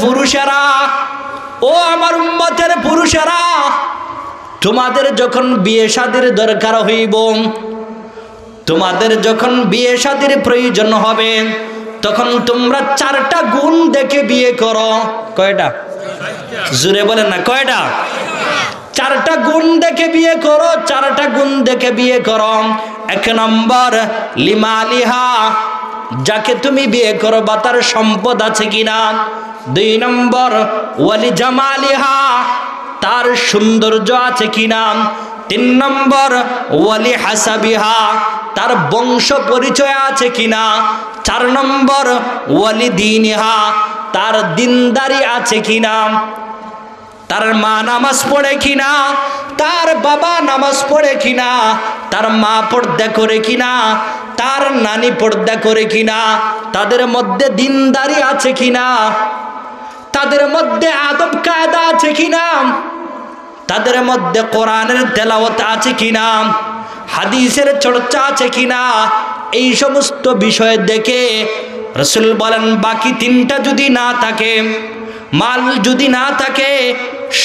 পুরুষেরা, ও আমার উম্মতের পুরুষেরা, তোমাদের যখন বিয়ে শাদীর দরকার হইব, তোমাদের যখন বিয়ে শাদীর প্রয়োজন হবে, তখন তোমরা 4টা গুণ দেখে বিয়ে করো। কয়টা? জোরে বলেন না, কয়টা? 4টা গুণ দেখে বিয়ে করো, 4টা গুণ দেখে বিয়ে করো। 1 নম্বর লিমালিহা, যাকে তুমি বিয়ে করবা তার সম্পদ আছে কিনা। 2 নম্বর ওয়ালি জামালিহা, তার সৌন্দর্য আছে কিনা। 3 নম্বর ওয়ালি হাসাবিহা, তার বংশ পরিচয় আছে কিনা। 4 নম্বর ওয়ালি দীনিহা, তার দিনদারি আছে কিনা। তার মা নামাজ পড়ে কিনা, তার বাবা নামাজ পড়ে কিনা, তার মা পর্দা করে কিনা, তার নানি পর্দা করে কিনা, তাদের মধ্যে দিনদারি আছে কিনা, তাদের মধ্যে আদব কায়দা আছে কিনা, তাদের মধ্যে কোরআনের তেলাওয়াত আছে কিনা, হাদিসের চর্চা আছে কিনা। এই সমস্ত বিষয় দেখে রাসূল বলেন, বাকি 3টা যদি না থাকে, মাল যদি না থাকে,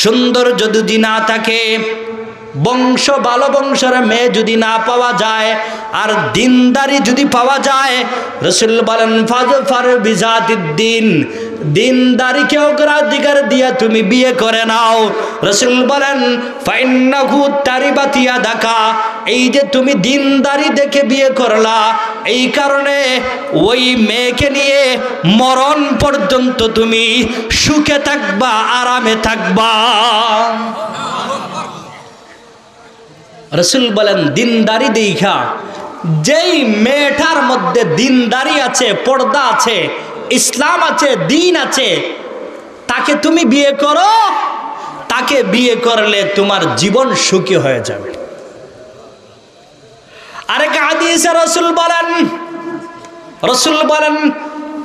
সৌন্দর্য যদি না থাকে, বংশ ভালো বংশের মেয়ে যদি না পাওয়া যায়, আর দিনদারি যদি পাওয়া যায়, রাসূল বলেন ফাজফার বিজাতিদ্দিন, দিনদারিকে অগ্রাধিকার দিয়া তুমি বিয়ে করে নাও। রাসূল বলেন ফাইন্নাহু তারিবাত ইয়াদাকা, এই যে তুমি দিনদারি দেখে বিয়ে করলা, এই কারণে ওই মেয়েকে নিয়ে মরণ পর্যন্ত তুমি সুখে থাকবা, আরামে থাকবা। রাসূল বলেন দিনদারি দেখা, যেই মেয়েটার মধ্যে দিনদারি আছে, পর্দা আছে, ইসলাম আছে, দিন আছে, তাকে তুমি বিয়ে করো। তাকে বিয়ে করলে তোমার জীবন সুখী হয়ে যাবে। আরেক হাদিসে রাসূল বলেন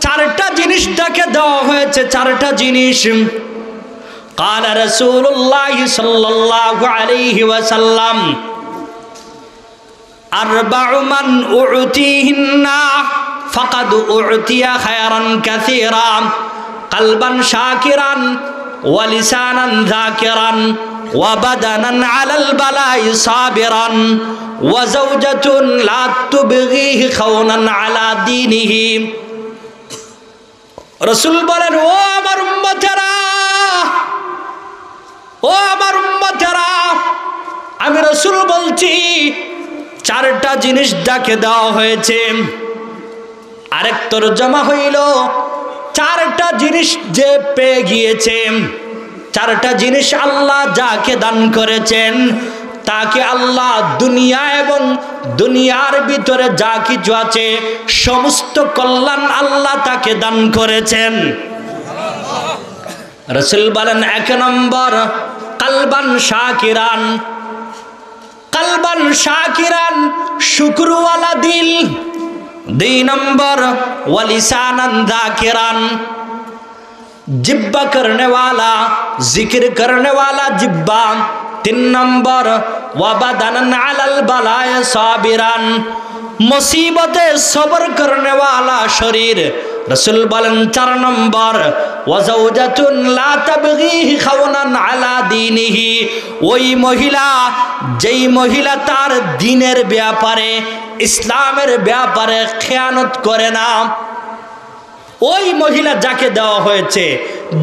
4টা জিনিস তাকে দেওয়া হয়েছে, 4টা জিনিস। قال رسول الله صلى الله عليه وسلم أربع من أعطيهن فقد أعطي خيرا كثيرا قلبا شاكرا ولسانا ذاكرا وبدنا على البلاء صابرا وزوجة لا تبغيه خونا على دينه। رسول বলেন, ও আমার উম্মতেরা, ও আমার উম্মতেরা, আমি রাসূল বলছি 4টা জিনিস যাকে দেওয়া হয়েছে। আরেক তরজমা হইল 4টা জিনিস যে পেয়ে গিয়েছে, 4টা জিনিস আল্লাহ যাকে দান করেছেন, তাকে আল্লাহ দুনিয়া এবং দুনিয়ার ভিতরে যা কিছু আছে সমস্ত কল্যাণ আল্লাহ তাকে দান করেছেন। রাসূল বলেন 1 নম্বর কালবান শাকিরান, কালবান শাকিরান, শুকরওয়ালা দিল। 2 নম্বর ওয়ালিসানান যাকিরান, जिब्बा करने वाला, जिक्र करने वाला जिब्बा। 3 नंबर वबदनन अलल बलाए साबिरान, मुसीबते सब्र करने वाला शरीर। रसूल बोलेन 4 नंबर वज़ौजातुन ला तबगीहि खौनान अला दीनिहि, ওই মহিলা যেই মহিলা তার দ্বীনের ব্যাপারে, ইসলামের ব্যাপারে খেয়ানত করে না। ওই মহিলা যাকে দেওয়া হয়েছে,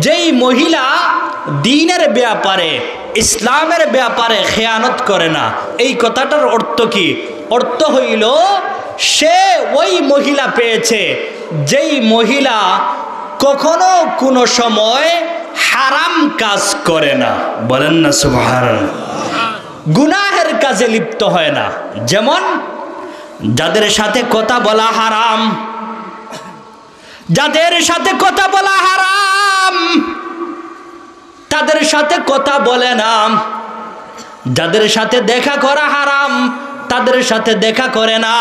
যেই মহিলা দ্বীনের ব্যাপারে, ইসলামের ব্যাপারে খেয়ানত করে না। এই কথাটার অর্থ কি? অর্থ হইল সে ওই মহিলা পেয়েছে যেই মহিলা কখনো কোনো সময় হারাম কাজ করে না। বলেন না সুবহানাল্লাহ। গুনাহের কাজে লিপ্ত হয় না। যেমন যাদের সাথে কথা বলা হারাম, যাদের সাথে কথা বলা হারাম তাদের সাথে কথা বলে না। যাদের সাথে দেখা করা হারাম তাদের সাথে দেখা করে না।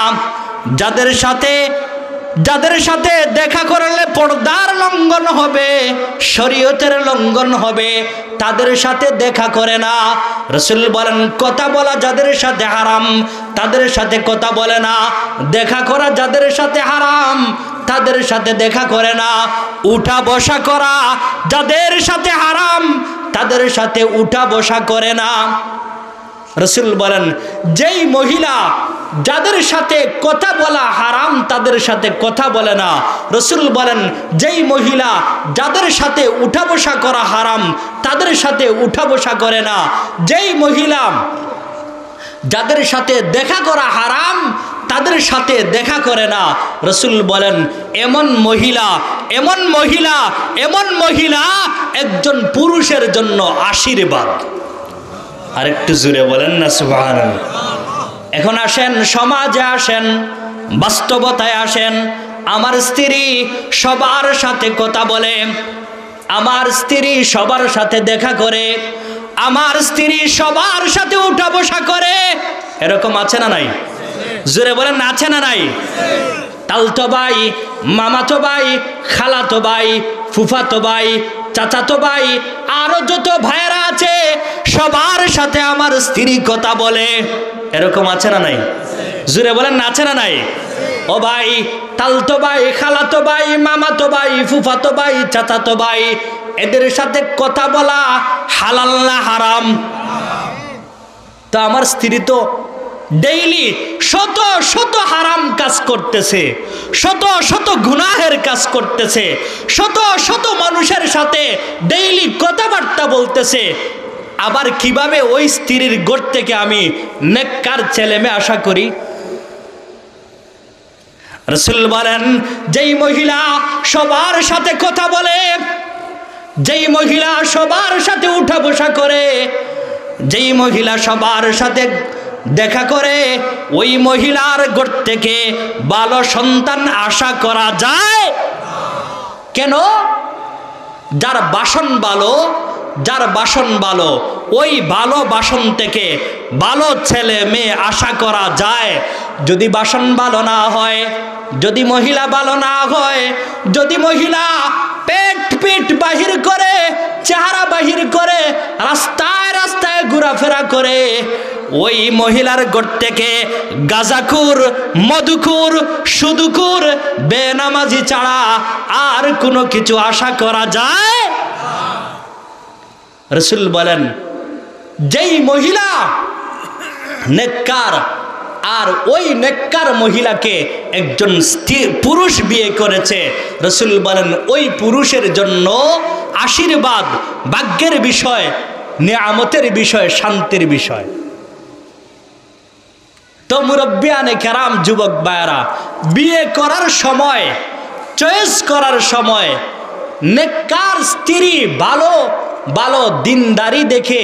যাদের সাথে যাদের সাথে দেখা করলে পর্দার লঙ্ঘন হবে, শরীয়তের লঙ্ঘন হবে, তাদের সাথে দেখা করে না। রাসূল বলেন কথা বলা যাদের সাথে হারাম তাদের সাথে কথা বলে না, দেখা করা যাদের সাথে হারাম তাদের সাথে দেখা করে না, উঠা বসা করা যাদের সাথে হারাম তাদের সাথে উঠা বসা করে না। রাসূল বলেন যেই মহিলা যাদের সাথে কথা বলা হারাম তাদের সাথে কথা বলে না। রাসূল বলেন যেই মহিলা যাদের সাথে উঠা বসা করা হারাম তাদের সাথে উঠা বসা করে না। যেই মহিলা যাদের সাথে দেখা করা হারাম তাদের সাথে দেখা করে না। রাসূল বলেন এমন মহিলা একজন পুরুষের জন্য আশীর্বাদ। আরেকটু জোরে বলেন না সুবহানাল্লাহ। এখন আসেন সমাজে, আসেন বাস্তবতায় আসেন। আমার স্ত্রী সবার সাথে কথা বলে, আমার স্ত্রী সবার সাথে দেখা করে, আমার স্ত্রী সবার সাথে উঠা বসা করে, এরকম আছে না নাই? জোরে বলেন আছে না নাই? তালতো ভাই, মামাতো ভাই, খালাতো ভাই, ফুফাতো ভাই, চাচাতো ভাই, আরো যত ভাইরা আছে সবার সাথে আমার স্ত্রী কথা বলে, এরকম আছে না নাই? জোরে বলেন আছে না নাই? ও ভাই, তালতো ভাই, খালাতো ভাই, মামাতো ভাই, ফুফাতো ভাই, চাচাতো ভাই, এদের সাথে কথা বলা হালাল না হারাম? তো আমার স্ত্রী তো ডেইলি শত শত হারাম কাজ করতেছে, শত শত গুনাহের কাজ করতেছে, শত শত মানুষের সাথে ডেইলি কথাবার্তা বলতেছে, আবার কিভাবে ওই স্ত্রীর গোট থেকে আমি নেককার ছেলে মেয়ে আশা করি? রাসূল বলেন যেই মহিলা সবার সাথে কথা বলে, যেই মহিলা সবার সাথে উঠা বসা করে, যেই মহিলা সবার সাথে দেখা করে, ওই মহিলার গোট থেকে ভালো সন্তান আশা করা যায়। কেন? যার বাসন ভালো, যার বাসন ভালো, ওই ভালো বাসন থেকে ভালো ছেলে মেয়ে আশা করা যায়। যদি বাসন ভালো না হয়, যদি মহিলা ভালো না হয়, যদি মহিলা পেট বাহির করে, চেহারা বাহির করে, রাস্তায় রাস্তায় ঘোরাফেরা করে, ওই মহিলার গোট থেকে গাঁজাখুর, মধুখুর, সুদখুর, বেনামাজি ছাড়া আর কোনো কিছু আশা করা যায়? রাসূল বলেন যেই মহিলা নেককার, আর ওই নেককার মহিলাকে একজন পুরুষ বিয়ে করেছে, রাসূল বলেন ওই পুরুষের জন্য আশীর্বাদ, ভাগ্যের বিষয়, নিয়ামতের বিষয়, শান্তির বিষয়। তো মুরব্বিয়ানে কেরাম, যুবক ভাইয়েরা, বিয়ে করার সময়, চয়েস করার সময় নেককার স্ত্রী ভালো ভালো দিনদারি দেখে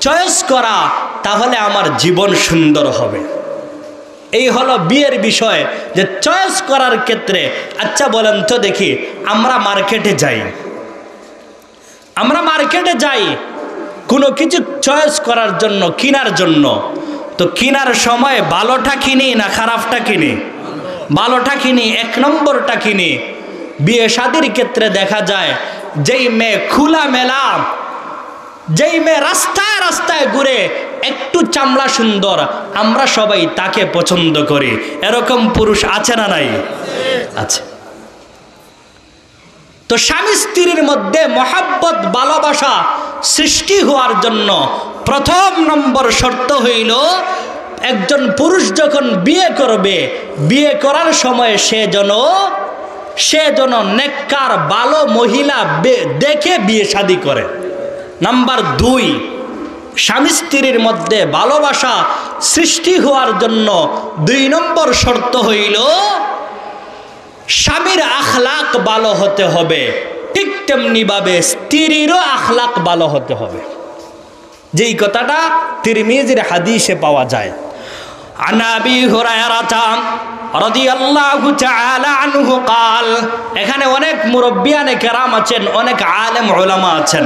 চয়েস করা, তাহলে আমার জীবন সুন্দর হবে। এই হলো বিয়ের বিষয়, যে চয়েস করার ক্ষেত্রে। আচ্ছা বলেন তো দেখি, আমরা মার্কেটে যাই কোনো কিছু চয়েস করার জন্য, কেনার জন্য, তো কেনার সময় ভালোটা কিনি না খারাপটা কিনি? ভালোটা কিনি, এক নম্বরটা কিনি। বিয়ে শাদীর ক্ষেত্রে দেখা যায় যেই মেয়ে খোলা মেলা, যেই মেয়ে রাস্তায় রাস্তায় ঘুরে, একটু চামড়া সুন্দর, আমরা সবাই তাকে পছন্দ করি। এরকম পুরুষ আছে না নাই? আছে। তো স্বামী স্ত্রীর মধ্যে মহাব্বত, ভালোবাসা সৃষ্টি হওয়ার জন্য প্রথম নম্বর শর্ত হইল, একজন পুরুষ যখন বিয়ে করবে, বিয়ে করার সময় সে যেন নেককার ভালো মহিলা দেখে বিয়ে শাদী করে। নাম্বার 2, স্বামী স্ত্রীর মধ্যে ভালোবাসা সৃষ্টি হওয়ার জন্য 2 নম্বর শর্ত হইল, স্বামীর আখলাক ভালো হতে হবে, ঠিক তেমনি ভাবে স্ত্রীরও আখলাক ভালো হতে হবে। যেই কথাটা তিরমিজির হাদিসে পাওয়া যায়। আন আবি হুরায়রা রাদিয়াল্লাহু তাআলা আনহু قال, এখানে অনেক মুরব্বিয়ানে কেরাম আছেন, অনেক আলেম উলামা আছেন।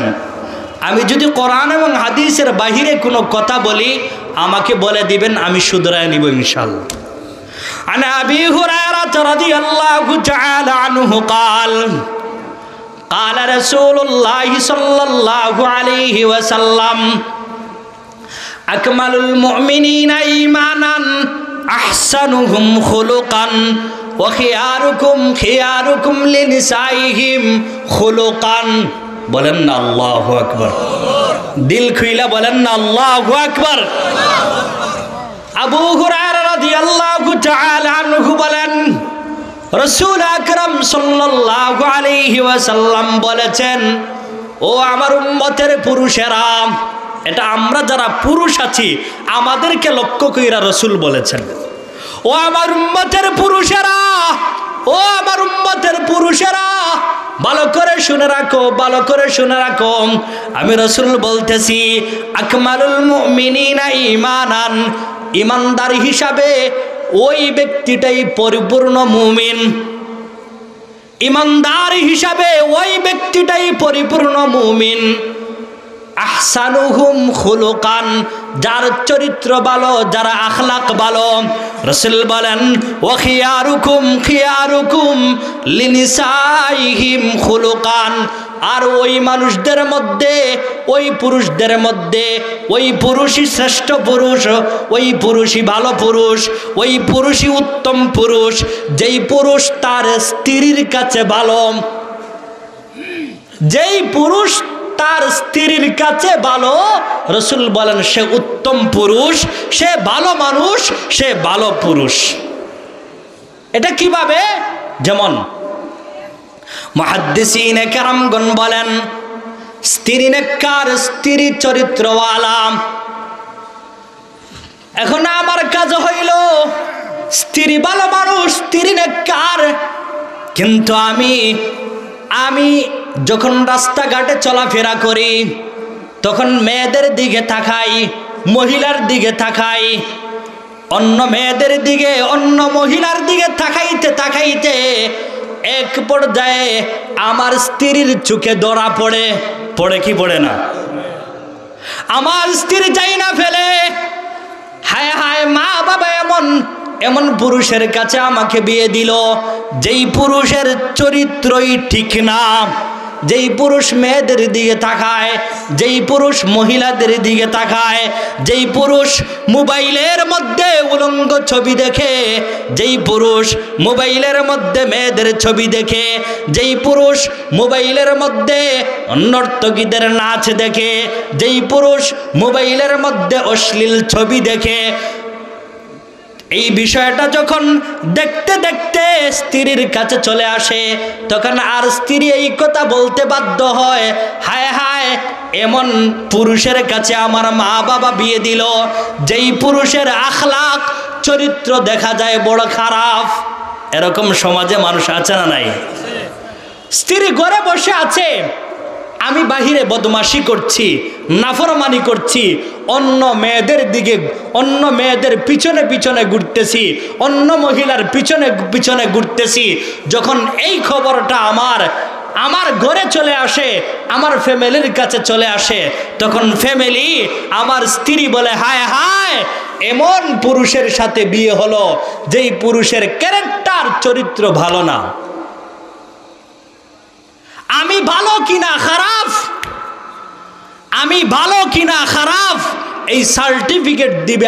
আমি যদি কোরআন এবং হাদিসের বাহিরে কোনো কথা বলি আমাকে বলে দিবেন, আমি শুধরায় নিব ইনশাআল্লাহ। عن أبي هريرة رضي الله تعالى عنه قال قال رسول الله صلى الله عليه وسلم أكمل المؤمنين إيمانا أحسنهم خلقا وخياركم خياركم لنسائهم خلقا বলেন না আল্লাহু আকবার দিল খুইলা বলেন না আল্লাহু আকবার আবু হুরায়রা রাদিয়াল্লাহু তাআলা আনহু বলেন রাসূল আকরাম সাল্লাল্লাহু আলাইহি ওয়াসাল্লাম বলেছেন ও আমার উম্মতের পুরুষেরা এটা আমরা যারা পুরুষ আছি আমাদেরকে লক্ষ্য কইরা রাসূল বলেছেন ও আমার উম্মতের পুরুষেরা ও আমার উম্মতের পুরুষেরা ভালো করে শুনে রাখো ভালো করে শুনে রাখো আমি রাসূল বলতেছি আকমালুল মুমিনিনা ঈমানান ঈমানদার হিসাবে ওই ব্যক্তিটাই পরিপূর্ণ মুমিন ঈমানদার হিসাবে ওই ব্যক্তিটাই পরিপূর্ণ মুমিন আহসানুহুম খুলুকান যার চরিত্র ভালো যার আখলাক ভালো রাসূল বলেন ওয়া খিয়ারুকুম খিয়ারুকুম লিনিসাইহিম খুলুকান আর ওই মানুষদের মধ্যে ওই পুরুষদের মধ্যে ওই পুরুষই শ্রেষ্ঠ পুরুষ ওই পুরুষই ভালো পুরুষ ওই পুরুষই উত্তম পুরুষ যেই পুরুষ তার স্ত্রীর কাছে ভালো যেই পুরুষ তার স্ত্রীর কাছে ভালো রাসূল বলেন সে উত্তম পুরুষ সে ভালো মানুষ সে ভালো পুরুষ এটা কিভাবে যেমন মুহাদ্দিসিনে কেরামগণ বলেন স্ত্রী নেককার স্ত্রী চরিত্রওয়ালা এখন আমার কাজ হইল স্ত্রী ভালো মানুষ স্ত্রী নেককার কিন্তু আমি যখন রাস্তাঘাটে চলাফেরা করি তখন মেয়েদের দিকে তাকাই মহিলার দিকে তাকাই অন্য মেয়েদের দিকে অন্য মহিলার দিকে তাকাইতে তাকাইতে এক পর্যায়ে আমার স্ত্রীর চোখে ধরা পড়ে পড়ে কি পড়ে না আমার স্ত্রী যাই না ফেলে হায় হায় মা বাবা এমন পুরুষের কাছে আমাকে বিয়ে দিল যেই পুরুষের চরিত্রই ঠিক না যেই পুরুষ মেয়েদের দিকে তাকায় যেই পুরুষ মহিলাদের দিকে তাকায় যেই পুরুষ মোবাইলের মধ্যে উলঙ্গ ছবি দেখে যেই পুরুষ মোবাইলের মধ্যে মেয়েদের ছবি দেখে যেই পুরুষ মোবাইলের মধ্যে নর্তকীদের নাচ দেখে যেই পুরুষ মোবাইলের মধ্যে অশ্লীল ছবি দেখে এই বিষয়টা যখন দেখতে দেখতে স্ত্রীর কাছে চলে আসে তখন আর স্ত্রী এই কথা বলতে বাধ্য হয় হায় হায় এমন পুরুষের কাছে আমার মা বাবা বিয়ে দিল যেই পুরুষের আখলাক চরিত্র দেখা যায় বড় খারাপ এরকম সমাজে মানুষ আছে না নাই স্ত্রী ঘরে বসে আছে আমি বাহিরে বদমাশি করছি নাফরমানি করছি অন্য মেয়েদের দিকে অন্য মেয়েদের পিছনে পিছনে ঘুরতেছি অন্য মহিলার পিছনে পিছনে ঘুরতেছি যখন এই খবরটা আমার ঘরে চলে আসে আমার ফ্যামিলির কাছে চলে আসে তখন ফ্যামিলি আমার স্ত্রী বলে হায় হায় এমন পুরুষের সাথে বিয়ে হলো যেই পুরুষের ক্যারেক্টার চরিত্র ভালো না আমি ভালো কিনা খারাপ আমি ভালো কিনা খারাপ এই সার্টিফিকেট দিবে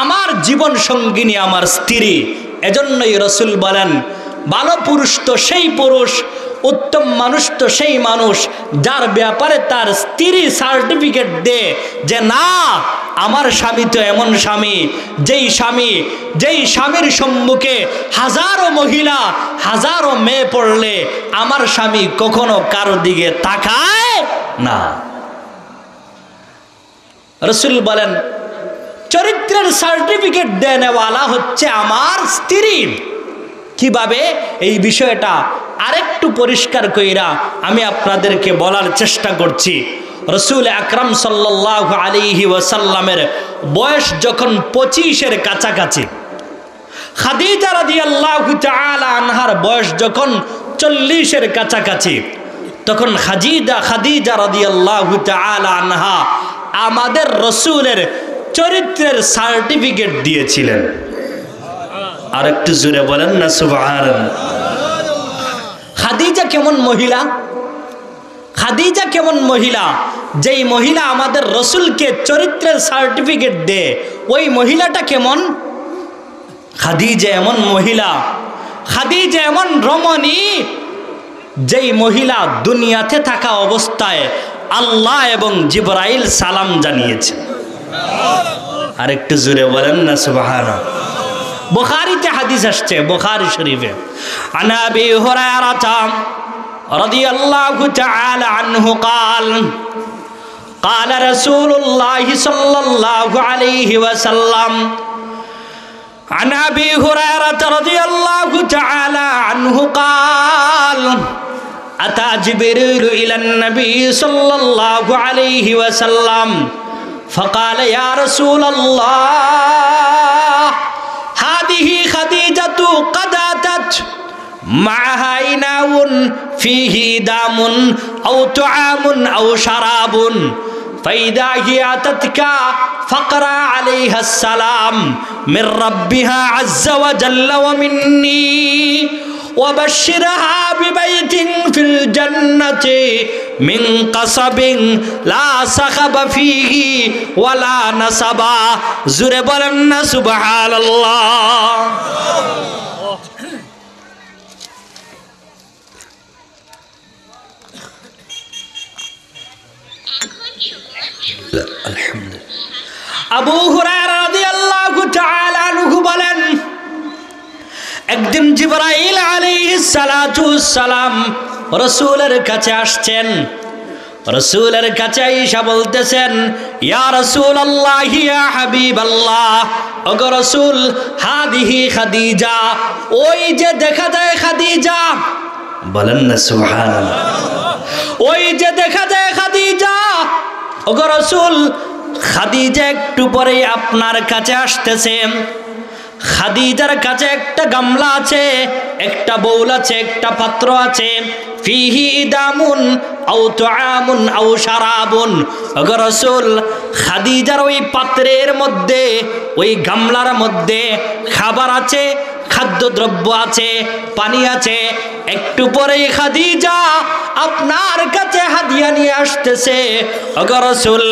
আমার জীবন সঙ্গিনী আমার স্ত্রী এজন্যই রাসূল বলেন ভালো পুরুষ তো সেই পুরুষ উত্তম মানুষ তো সেই মানুষ যার ব্যাপারে তার স্ত্রী সার্টিফিকেট দেয় যে না আমার স্বামী তো এমন স্বামী যেই স্বামীর সম্মুখে হাজারো মহিলা হাজারো মেয়ে পড়লে আমার স্বামী কখনো কারো দিকে তাকায় না রাসূল বলেন চরিত্রের সার্টিফিকেট দেনেওয়ালা হচ্ছে আমার স্ত্রী কিভাবে এই বিষয়টা আরেকটু পরিষ্কার কইরা আমি আপনাদেরকে বলার চেষ্টা করছি রাসূল আকরাম সাল্লাল্লাহু আলাইহি ওয়াসাল্লামের বয়স যখন 25-এর কাছাকাছি খাদিজা রাদিয়াল্লাহু তাআলা আনহার বয়স যখন 40-এর কাছাকাছি তখন খাদিজা রাদিয়াল্লাহু তাআলা আনহা আমাদের রাসূলের চরিত্রের সার্টিফিকেট দিয়েছিলেন আর একটু জোরে বলেন না সুবহানাল্লাহ। খাদিজা কেমন মহিলা? খাদিজা কেমন মহিলা? যেই মহিলা আমাদের রসুলকে চরিত্রের সার্টিফিকেট দেয়, ওই মহিলাটা কেমন? খাদিজা এমন মহিলা, খাদিজা এমন রমণী, যেই মহিলা দুনিয়াতে থাকা অবস্থায় আল্লাহ এবং জিবরাইল সালাম জানিয়েছে। আর একটু জোরে বলেন না সুবহানাল্লাহ। বুখারীতে হাদিস আসছে, বুখারী শরীফে, আন আবি হুরায়রা রাদিয়াল্লাহু তাআলা আনহু قال قال رسول الله صلى الله عليه وسلم عن ابي هريره رضي الله تعالى عنه قال اتى جبريل الى النبي صلى الله عليه وسلم فقال يا رسول الله هذه خديجة قد أتت معها إناء فيه دام أو طعام أو شراب فإذا هي أتتك فاقرأ عليها السلام من ربها عز وجل ومني وبشرها ببيت في الجنة من قصب لا صخب فيه ولا نصب زر بلن سبحان الله আবু হুরায়রা রাদিয়াল্লাহু তাআলা আনহু বলেন, একদিন জিবরাইল আলাইহিস সালাতু ওয়াস সালাম রাসূলের কাছে আসছেন। রাসূলের কাছে আয়েশা বলতেছেন, ইয়া রাসূলুল্লাহ ইয়া হাবিবাল্লাহ, ওগো রাসূল, হাদিহি খাদিজা, ওই যে দেখা যায় খাদিজা। বলেন না সুবহানাল্লাহ। ওই যে দেখা যায় খাদিজা, ওগো রাসূল, খাদিজা একটু পরেই আপনার কাছে আসতেছে। খাদিজার কাছে একটা গামলা আছে, একটা বাউল আছে, একটা পাত্র আছে। ফিহি দামুন আও তুআমুন আও শারাবুন। ওগো রাসূল, খাদিজার ওই পাত্রের মধ্যে, ওই গামলার মধ্যে খাবার আছে, খাদ্যদ্রব্য আছে, পানি আছে। একটু পরেই খাদিজা আপনার কাছে হাদিয়া নিয়ে আসতেছে। ওগো রাসূল,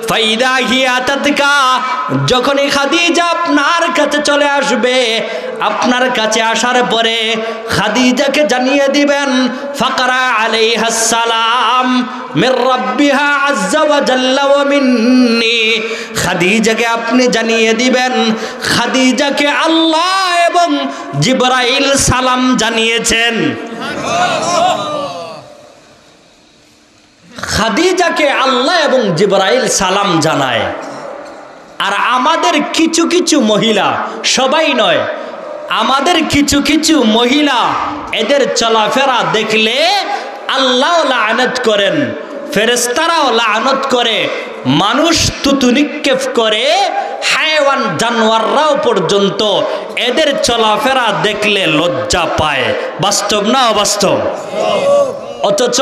ফাইদা হিয়া তাতকা, যখনই খাদিজা আপনার কাছে চলে আসবে, আপনার কাছে আসার পরে খাদিজাকে জানিয়ে দিবেন, ফাকরা আলাইহাস সালাম মির রাব্বিহা আযজা ওয়া জাল্লা ওয়া মিন্নি। খাদিজাকে আপনি জানিয়ে দিবেন, খাদিজাকে আল্লাহ এবং জিবরাইল সালাম জানিয়েছেন। খাদিজাকে আল্লাহ এবং জিবরাইল সালাম জানায়। আর আমাদের কিছু কিছু মহিলা, সবাই নয়, আমাদের কিছু কিছু মহিলা, এদের চলাফেরা দেখলে আল্লাহ লানত করেন, ফেরেশতারাও লানত করে, মানুষ তুতু নিক্ষেপ করে, হায়াওয়ান জানোয়াররাও পর্যন্ত এদের চলাফেরা দেখলে লজ্জা পায়। বাস্তব না অবাস্তব? অথচ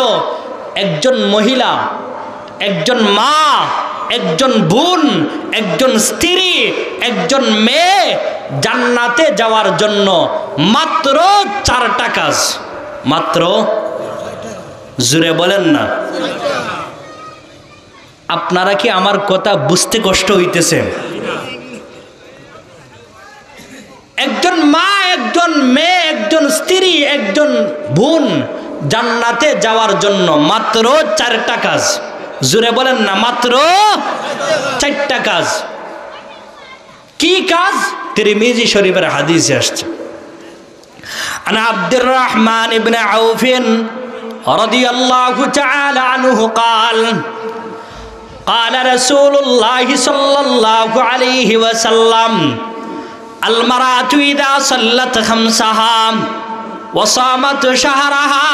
একজন মহিলা, একজন মা, একজন বোন, একজন স্ত্রী, একজন মেয়ে জান্নাতে যাওয়ার জন্য মাত্র 4টা কাজ। মাত্র, জোরে বলেন না। আপনারা কি আমার কথা বুঝতে কষ্ট হইতেছে? একজন মা, একজন মেয়ে, একজন স্ত্রী, একজন বোন জান্নাতে যাওয়ার জন্য মাত্র 4টা কাজ। জোরে বলেন না, মাত্র 4টা কাজ। কি কাজ? তিরমিজি শরীফের হাদিসে আসছে। আন আব্দুর রহমান ইবনে আউফ রাদিয়াল্লাহু তাআলা আনহু قال قال رسول الله صلى الله عليه وسلم المرأة إذا صلت خمسها وصامت شهرها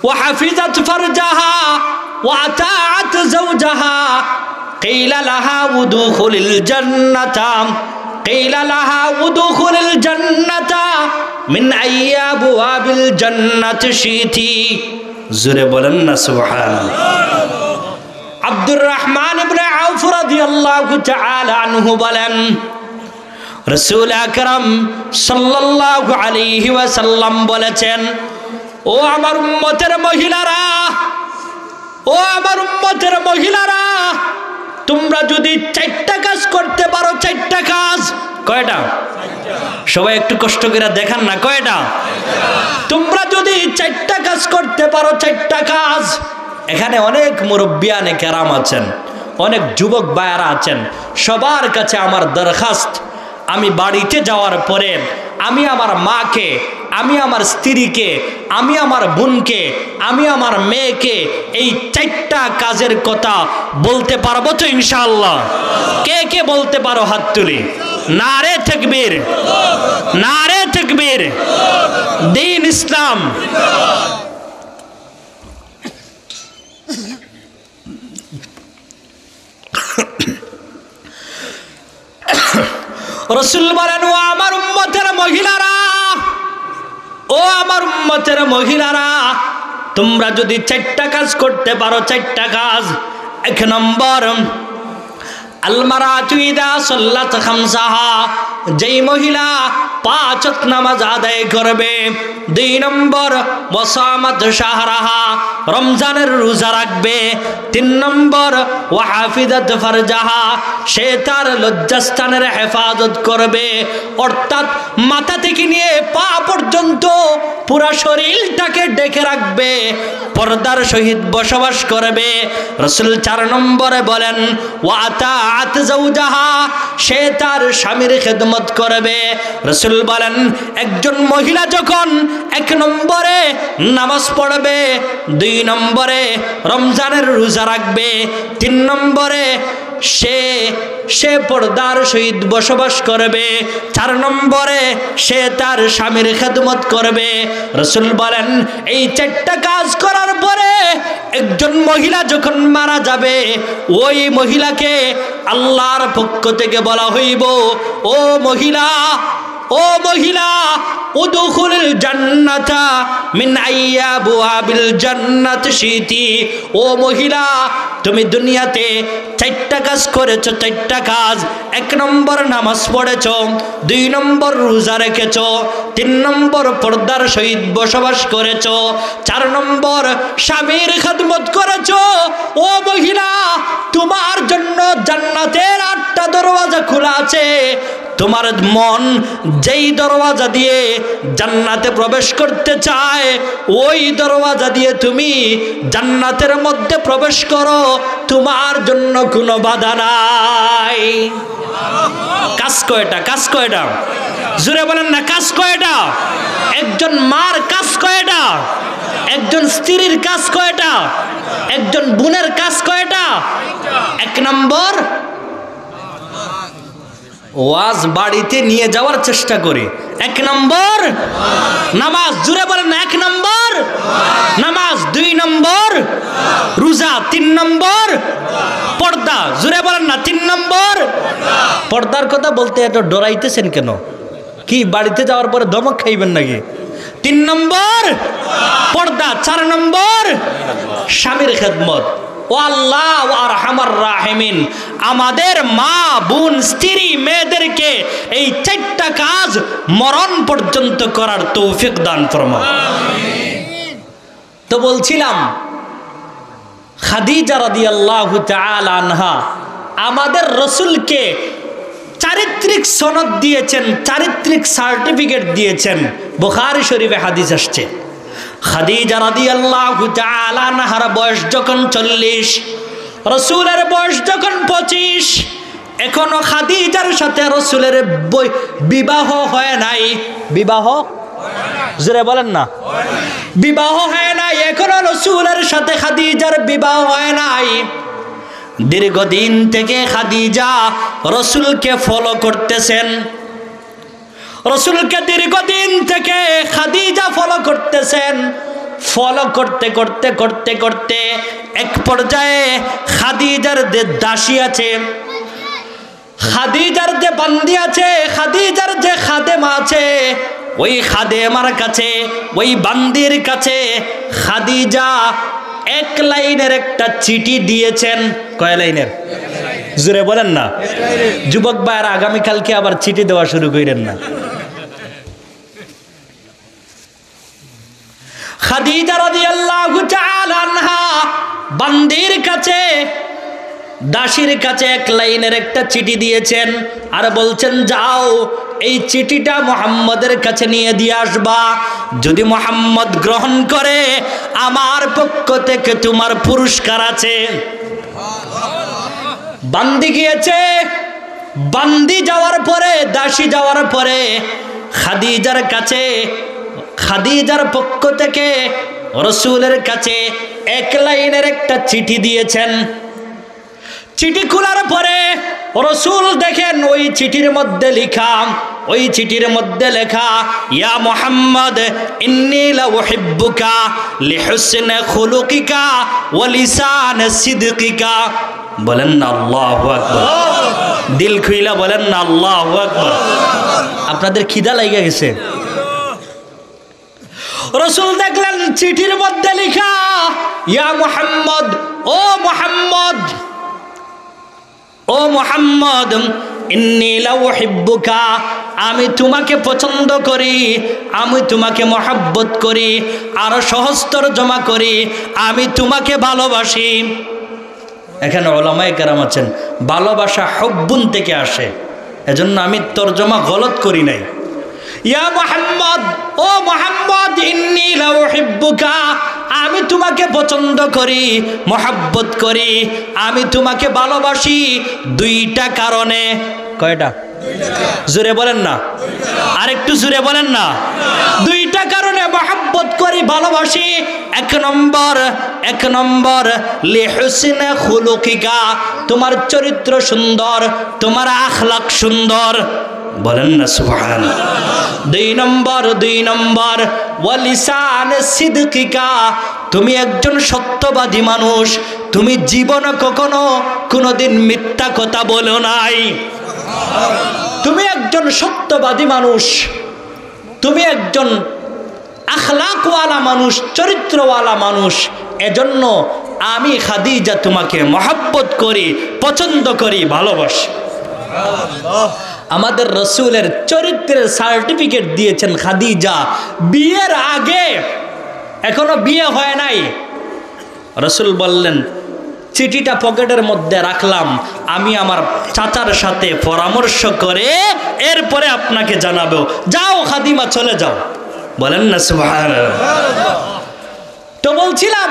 وحفظت فرجها وأطاعت زوجها قيل لها ودخل الجنة قيل لها ودخل الجنة من أي أبواب الجنة شئت زر بلن سبحان আব্দুর রহমান ইবনে আউফ রাদিয়াল্লাহু তাআলা আনহু বলেন, রাসূল আকরাম সাল্লাল্লাহু আলাইহি ওয়াসাল্লাম বলেছেন, ও আমার উম্মতের মহিলারা, ও আমার উম্মতের মহিলারা, তোমরা যদি 4টা কাজ করতে পারো, 4টা কাজ, কয়টা? সবাই একটু কষ্ট করে দেখান না, কয়টা? তোমরা যদি 4টা কাজ করতে পারো, 4টা কাজ। এখানে অনেক মুরব্বিয়ানে কেরাম আছেন, অনেক যুবক ভাইয়ারা আছেন, সবার কাছে আমার দরখাস্ত, আমি বাড়িতে যাওয়ার পরে আমি আমার মাকে, আমি আমার স্ত্রীকে, আমি আমার বোনকে, আমি আমার মেয়েকে এই 4টা কাজের কথা বলতে পারবো তো ইনশাআল্লাহ? কে কে বলতে পারো হাত তুলি? নারে তাকবীর, নারে তাকবীর, দ্বীন ইসলাম। রাসূল বলেন, ও আমার উম্মতের মহিলারা, ও আমার উম্মতের মহিলারা, তোমরা যদি 4টা কাজ করতে পারো, 4টা কাজ। 1 নম্বর, আল মারাতু ইযা সাল্লাত খামসাহা, যেই মহিলা 5 ওয়াক্ত নামাজ আদায় করবে। 2 নম্বর, ওয়াসামাত শাহরাহা, রমজানের রোজা রাখবে। 3 নম্বর, ওয়াহাফিজাত ফারজাহা, সে তার লজ্জাস্থানের হেফাজত করবে, অর্থাৎ মাথা থেকে নিয়ে পা পর্যন্ত পুরা শরীরটাকে ঢেকে রাখবে, পর্দার সহিত বসবাস করবে। রাসূল 4 নম্বরে বলেন, ওয়াতাআত যাওজাহা, সে তার স্বামীর খেদমত করবে। রাসূল বলেন, একজন মহিলা যখন 1 নম্বরে নামাজ পড়বে, 2 নম্বরে রমজানের রোজা রাখবে, 3 নম্বরে সে পর্দার সহিত বসবাস করবে, 4 নম্বরে সে তার স্বামীর খেদমত করবে। রাসূল বলেন, এই 4টা কাজ করার পরে একজন মহিলা যখন মারা যাবে, ওই মহিলাকে আল্লাহর পক্ষ থেকে বলা হইব, ও মহিলা, ও মহিলা, উদখুলুল জান্নাতা মিন আইয়াবুয়াবিল জান্নাত শিতি, ও মহিলা, তুমি দুনিয়াতে 4টা কাজ করেছো, 4টা কাজ। 1 নম্বর নামাজ পড়েছো, 2 নম্বর রোজা রেখেছো, 3 নম্বর পর্দার সহিত বসবাস করেছো, 4 নম্বর স্বামীর খেদমত করেছো। ও মহিলা, তোমার জন্য জান্নাতের 8টা দরওয়াজা খোলা আছে। তোমার মন যেই দরওয়াজা দিয়ে জান্নাতে প্রবেশ করতে চায়, ওই দরওয়াজা দিয়ে তুমি জান্নাতের মধ্যে প্রবেশ করো, তোমার জন্য কোনো বাধা নাই। কাজ কয়টা? কাজ কয়টা? জোরে বলেন না, কাজ কয়টা? একজন মার কাজ কয়টা? একজন স্ত্রীর কাজ কয়টা? একজন বোনের কাজ কয়টা? 1 নম্বর, ওয়াজ বাড়িতে নিয়ে যাওয়ার চেষ্টা করি। 1 নম্বর নামাজ, জোরে বলেন না, 1 নম্বর নামাজ, 2 নম্বর রোজা, 3 নম্বর পর্দা, জোরে বলেন না, 3 নম্বর পর্দার কথা বলতে এত ডরাইতেছেন কেন? কি বাড়িতে যাওয়ার পরে ধমক খাইবেন নাকি? 3 নম্বর পর্দা, 4 নম্বর স্বামীর খেদমত। ও আল্লাহ, ও আরহামার রাহিমিন, আমাদের মা, বোন, স্ত্রী, মেয়েদেরকে এই 4টা কাজ মরণ পর্যন্ত করার তৌফিক দান ফরমাও। তো বলছিলাম, খাদিজা রাদিয়াল্লাহু তাআলা আনহা আমাদের রাসূলকে চারিত্রিক সনদ দিয়েছেন, চারিত্রিক সার্টিফিকেট দিয়েছেন। বুখারী শরীফে হাদিস আসছে, খাদিজা রাদিয়াল্লাহু তাআলা আনহার বয়স যখন 40, রাসূলের বয়স যখন 25, এখনো খাদিজার সাথে রাসূলের বিবাহ হয় নাই। বিবাহ জোরে বলেন না, বিবাহ হয় নাই, এখনো রাসূলের সাথে খাদিজার বিবাহ হয় নাই। দীর্ঘদিন থেকে খাদিজা রাসূলকে ফলো করতেছেন, রাসূলকে দীর্ঘদিন থেকে খাদিজা ফলো করতেছেন। ফলো করতে করতে করতে করতে এক পর্যায়ে খাদিজার যে দাসী আছে, খাদিজার যে বান্দি আছে, খাদিজার যে খাদেমা আছে, ওই খাদেমার কাছে, ওই বান্দির কাছে খাদিজা 1 লাইনের একটা চিঠি দিয়েছেন। কয় লাইনের? জোরে বলেন না। যুবক ভাইয়েরা আগামীকালকে আবার চিঠি দেওয়া শুরু করেন না। খাদিজা রাদিয়াল্লাহু তাআলা আনহা বান্দির কাছে, দাসীর কাছে এক লাইনের একটা চিঠি দিয়েছেন আর বলছেন যাও এই চিঠিটা মুহাম্মদের কাছে নিয়ে দিয়ে আসবা, যদি মুহাম্মদ গ্রহণ করে আমার পক্ষ থেকে তোমার পুরস্কার আছে। বান্দি গিয়েছে, বান্দি যাওয়ার পরে, দাসী যাওয়ার পরে খাদিজার কাছে, খাদিজার পক্ষ থেকে রাসূলের কাছে এক লাইনের একটা চিঠি দিয়েছেন। চিঠি খোলার পরে রাসূল দেখেন ওই চিঠির মধ্যে লেখা, ওই চিঠির মধ্যে লেখা ইয়া মুহাম্মদ ইন্নী লা উহিব্বুকা লিহুসনি খুলুকিকা ওয়া লিসান সিদকিকা। বলেন না আল্লাহু আকবার। দিল খুইলা বলেন না আল্লাহু আকবার। আপনাদের খিদা লাগা গেছে। রাসূল দেখলেন চিঠির মধ্যে লেখা ইয়া মুহাম্মদ, ও মুহাম্মদ, ও মুহাম্মদ ইন্নী লা উহিব্বুকা, আমি তোমাকে পছন্দ করি, আমি তোমাকে মহব্বত করি, আর সহজ তরজমা করি আমি তোমাকে ভালোবাসি। এখানে উলামায়ে কেরাম আছেন, ভালোবাসা হুব্বুন থেকে আসে, এজন্য আমি তরজমা গলত করি নাই। ইয়া মুহাম্মদ, ও মুহাম্মদ ইন্নী লা উহিব্বুকা, আমি তোমাকে পছন্দ করি, মহব্বত করি, আমি তোমাকে ভালোবাসি দুইটা কারণে। কয়টা? জোরে বলেন না, আরেকটু জোরে বলেন না। দুইটা কারণে মহব্বত করি, ভালোবাসি। এক নম্বর লিহুসনি খুলুকিকা, তোমার চরিত্র সুন্দর, তোমার আখলাক সুন্দর। বলেন না সুবহানাল্লাহ। দুই নম্বর ওয়ালিসান সিদকিকা, তুমি একজন সত্যবাদী মানুষ, তুমি জীবনে কখনো কোনোদিন মিথ্যা কথা বলো নাই। তুমি একজন সত্যবাদী মানুষ, তুমি একজন আখলাকওয়ালা মানুষ, চরিত্রওয়ালা মানুষ। এজন্য আমি খাদিজা তোমাকে মহব্বত করি, পছন্দ করি, ভালোবাসি। আমাদের রাসূলের চরিত্রের সার্টিফিকেট দিয়েছেন খাদিজা বিয়ের আগে, এখনো বিয়ে হয় নাই। রাসূল বললেন চিঠিটা পকেটের মধ্যে রাখলাম, আমি আমার চাচার সাথে পরামর্শ করে এরপরে আপনাকে জানাবো। যাও খাদিমা, চলে যাও। বলেন না সুবহানাল্লাহ। তো বলছিলাম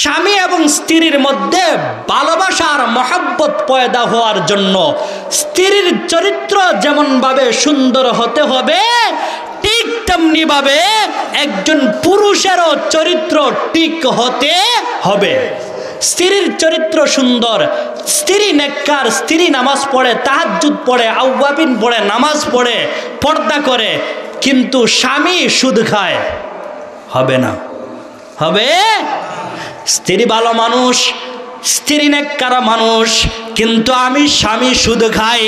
স্বামী এবং স্ত্রীর মধ্যে ভালোবাসা আর মহব্বত পয়দা হওয়ার জন্য স্ত্রীর চরিত্র যেমন ভাবে সুন্দর হতে হবে, ঠিক তেমনি ভাবে একজন পুরুষেরও চরিত্র ঠিক হতে হবে। স্ত্রীর চরিত্র সুন্দর, স্ত্রী নেককার, স্ত্রী নামাজ পড়ে, তাহাজ্জুদ পড়ে, আওয়াবিন পড়ে, নামাজ পড়ে, পর্দা করে, কিন্তু স্বামী সুদ খায়, হবে না। হবে স্ত্রী ভালো মানুষ, স্ত্রী নেককার মানুষ, কিন্তু আমি স্বামী সুদ খাই,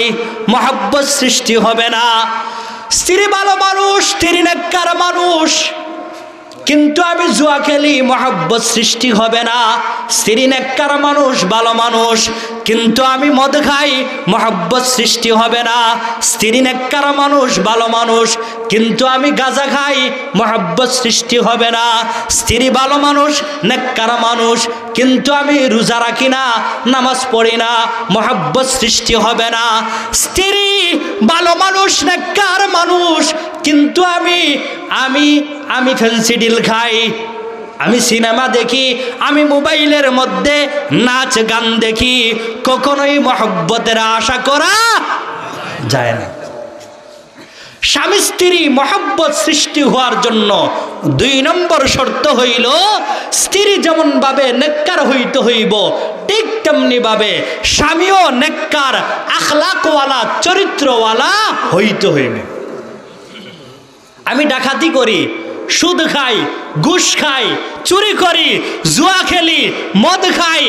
মহব্বত সৃষ্টি হবে না। স্ত্রী ভালো মানুষ, স্ত্রী নেককার মানুষ, কিন্তু আমি জুয়া খেলি, মহব্বত সৃষ্টি হবে না। স্ত্রী নেককার মানুষ, ভালো মানুষ, কিন্তু আমি মদ খাই, মহব্বত সৃষ্টি হবে না। স্ত্রী নেককার মানুষ, ভালো মানুষ, কিন্তু আমি গাঁজা খাই, মহব্বত সৃষ্টি হবে না। স্ত্রী ভালো মানুষ, নেককার মানুষ, কিন্তু আমি রোজা রাখি না, নামাজ পড়ি না, মহব্বত সৃষ্টি হবে না। স্ত্রী ভালো মানুষ, নেককার মানুষ, কিন্তু আমি ফেন্সিডিল খাই, আমি সিনেমা দেখি, আমি মোবাইলের মধ্যে নাচ গান দেখি, কখনোই মহব্বতের আশা করা যায় না। স্বামী স্ত্রী মহব্বত সৃষ্টি হওয়ার জন্য 2 নম্বর শর্ত হইল স্ত্রী যেমন ভাবে নেককার হইতে হইব, ঠিক তেমনি ভাবে স্বামীও নেককার, আখলাকওয়ালা, চরিত্রওয়ালা হইতে হইবে। আমি ডাকাতি করি, সুদ খাই, ঘুষ খাই, চুরি করি, জুয়া খেলি, মদ খাই,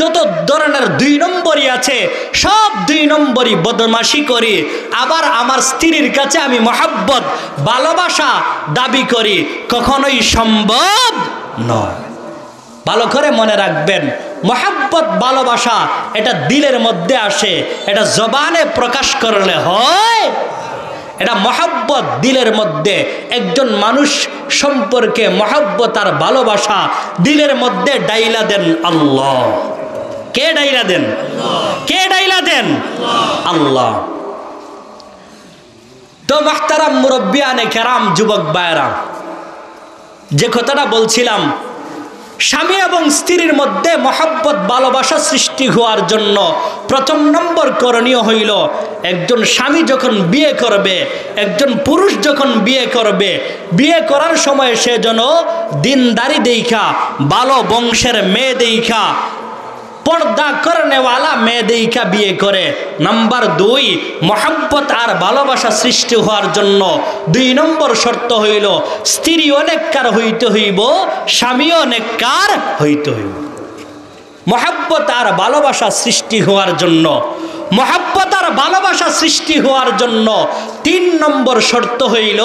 যত ধরনের 2 নম্বরই আছে সব 2 নম্বরই বদমাশি করি, আবার আমার স্ত্রীর কাছে আমি মহব্বত, ভালোবাসা দাবি করি, কখনোই সম্ভব নয়। ভালো করে মনে রাখবেন, মহব্বত ভালোবাসা এটা দিলের মধ্যে আসে, এটা জবানে প্রকাশ করলে হয়। এটা মহব্বত দিলের মধ্যে, একজন মানুষ সম্পর্কে মহব্বত আর ভালোবাসা দিলের মধ্যে ডাইলা দেন আল্লাহ। কে ডাইলা দেন? কে ডাইলা দেন? আল্লাহ। তো মাহতারাম মুরব্বিয়ানে কেরাম, যুবক ভাইরা, যে কথাটা বলছিলাম, স্বামী এবং স্ত্রীর মধ্যে মহব্বত ভালোবাসা সৃষ্টি হওয়ার জন্য প্রথম নম্বর করণীয় হইল, একজন স্বামী যখন বিয়ে করবে, একজন পুরুষ যখন বিয়ে করবে, বিয়ে করার সময় সে যেন দিনদারি দেখা, ভালো বংশের মেয়ে দেখা, পর্দা করনেওয়ালা মেয়ে দেখা বিয়ে করে। নাম্বার 2, মহব্বত আর ভালোবাসা সৃষ্টি হওয়ার জন্য 2 নম্বর শর্ত হইল, স্ত্রী অনেককার হইতে হইব, স্বামীও অনেককার হইতে হইব। মহব্বত আর ভালোবাসা সৃষ্টি হওয়ার জন্য, মহব্বত আর ভালোবাসা সৃষ্টি হওয়ার জন্য 3 নম্বর শর্ত হইল,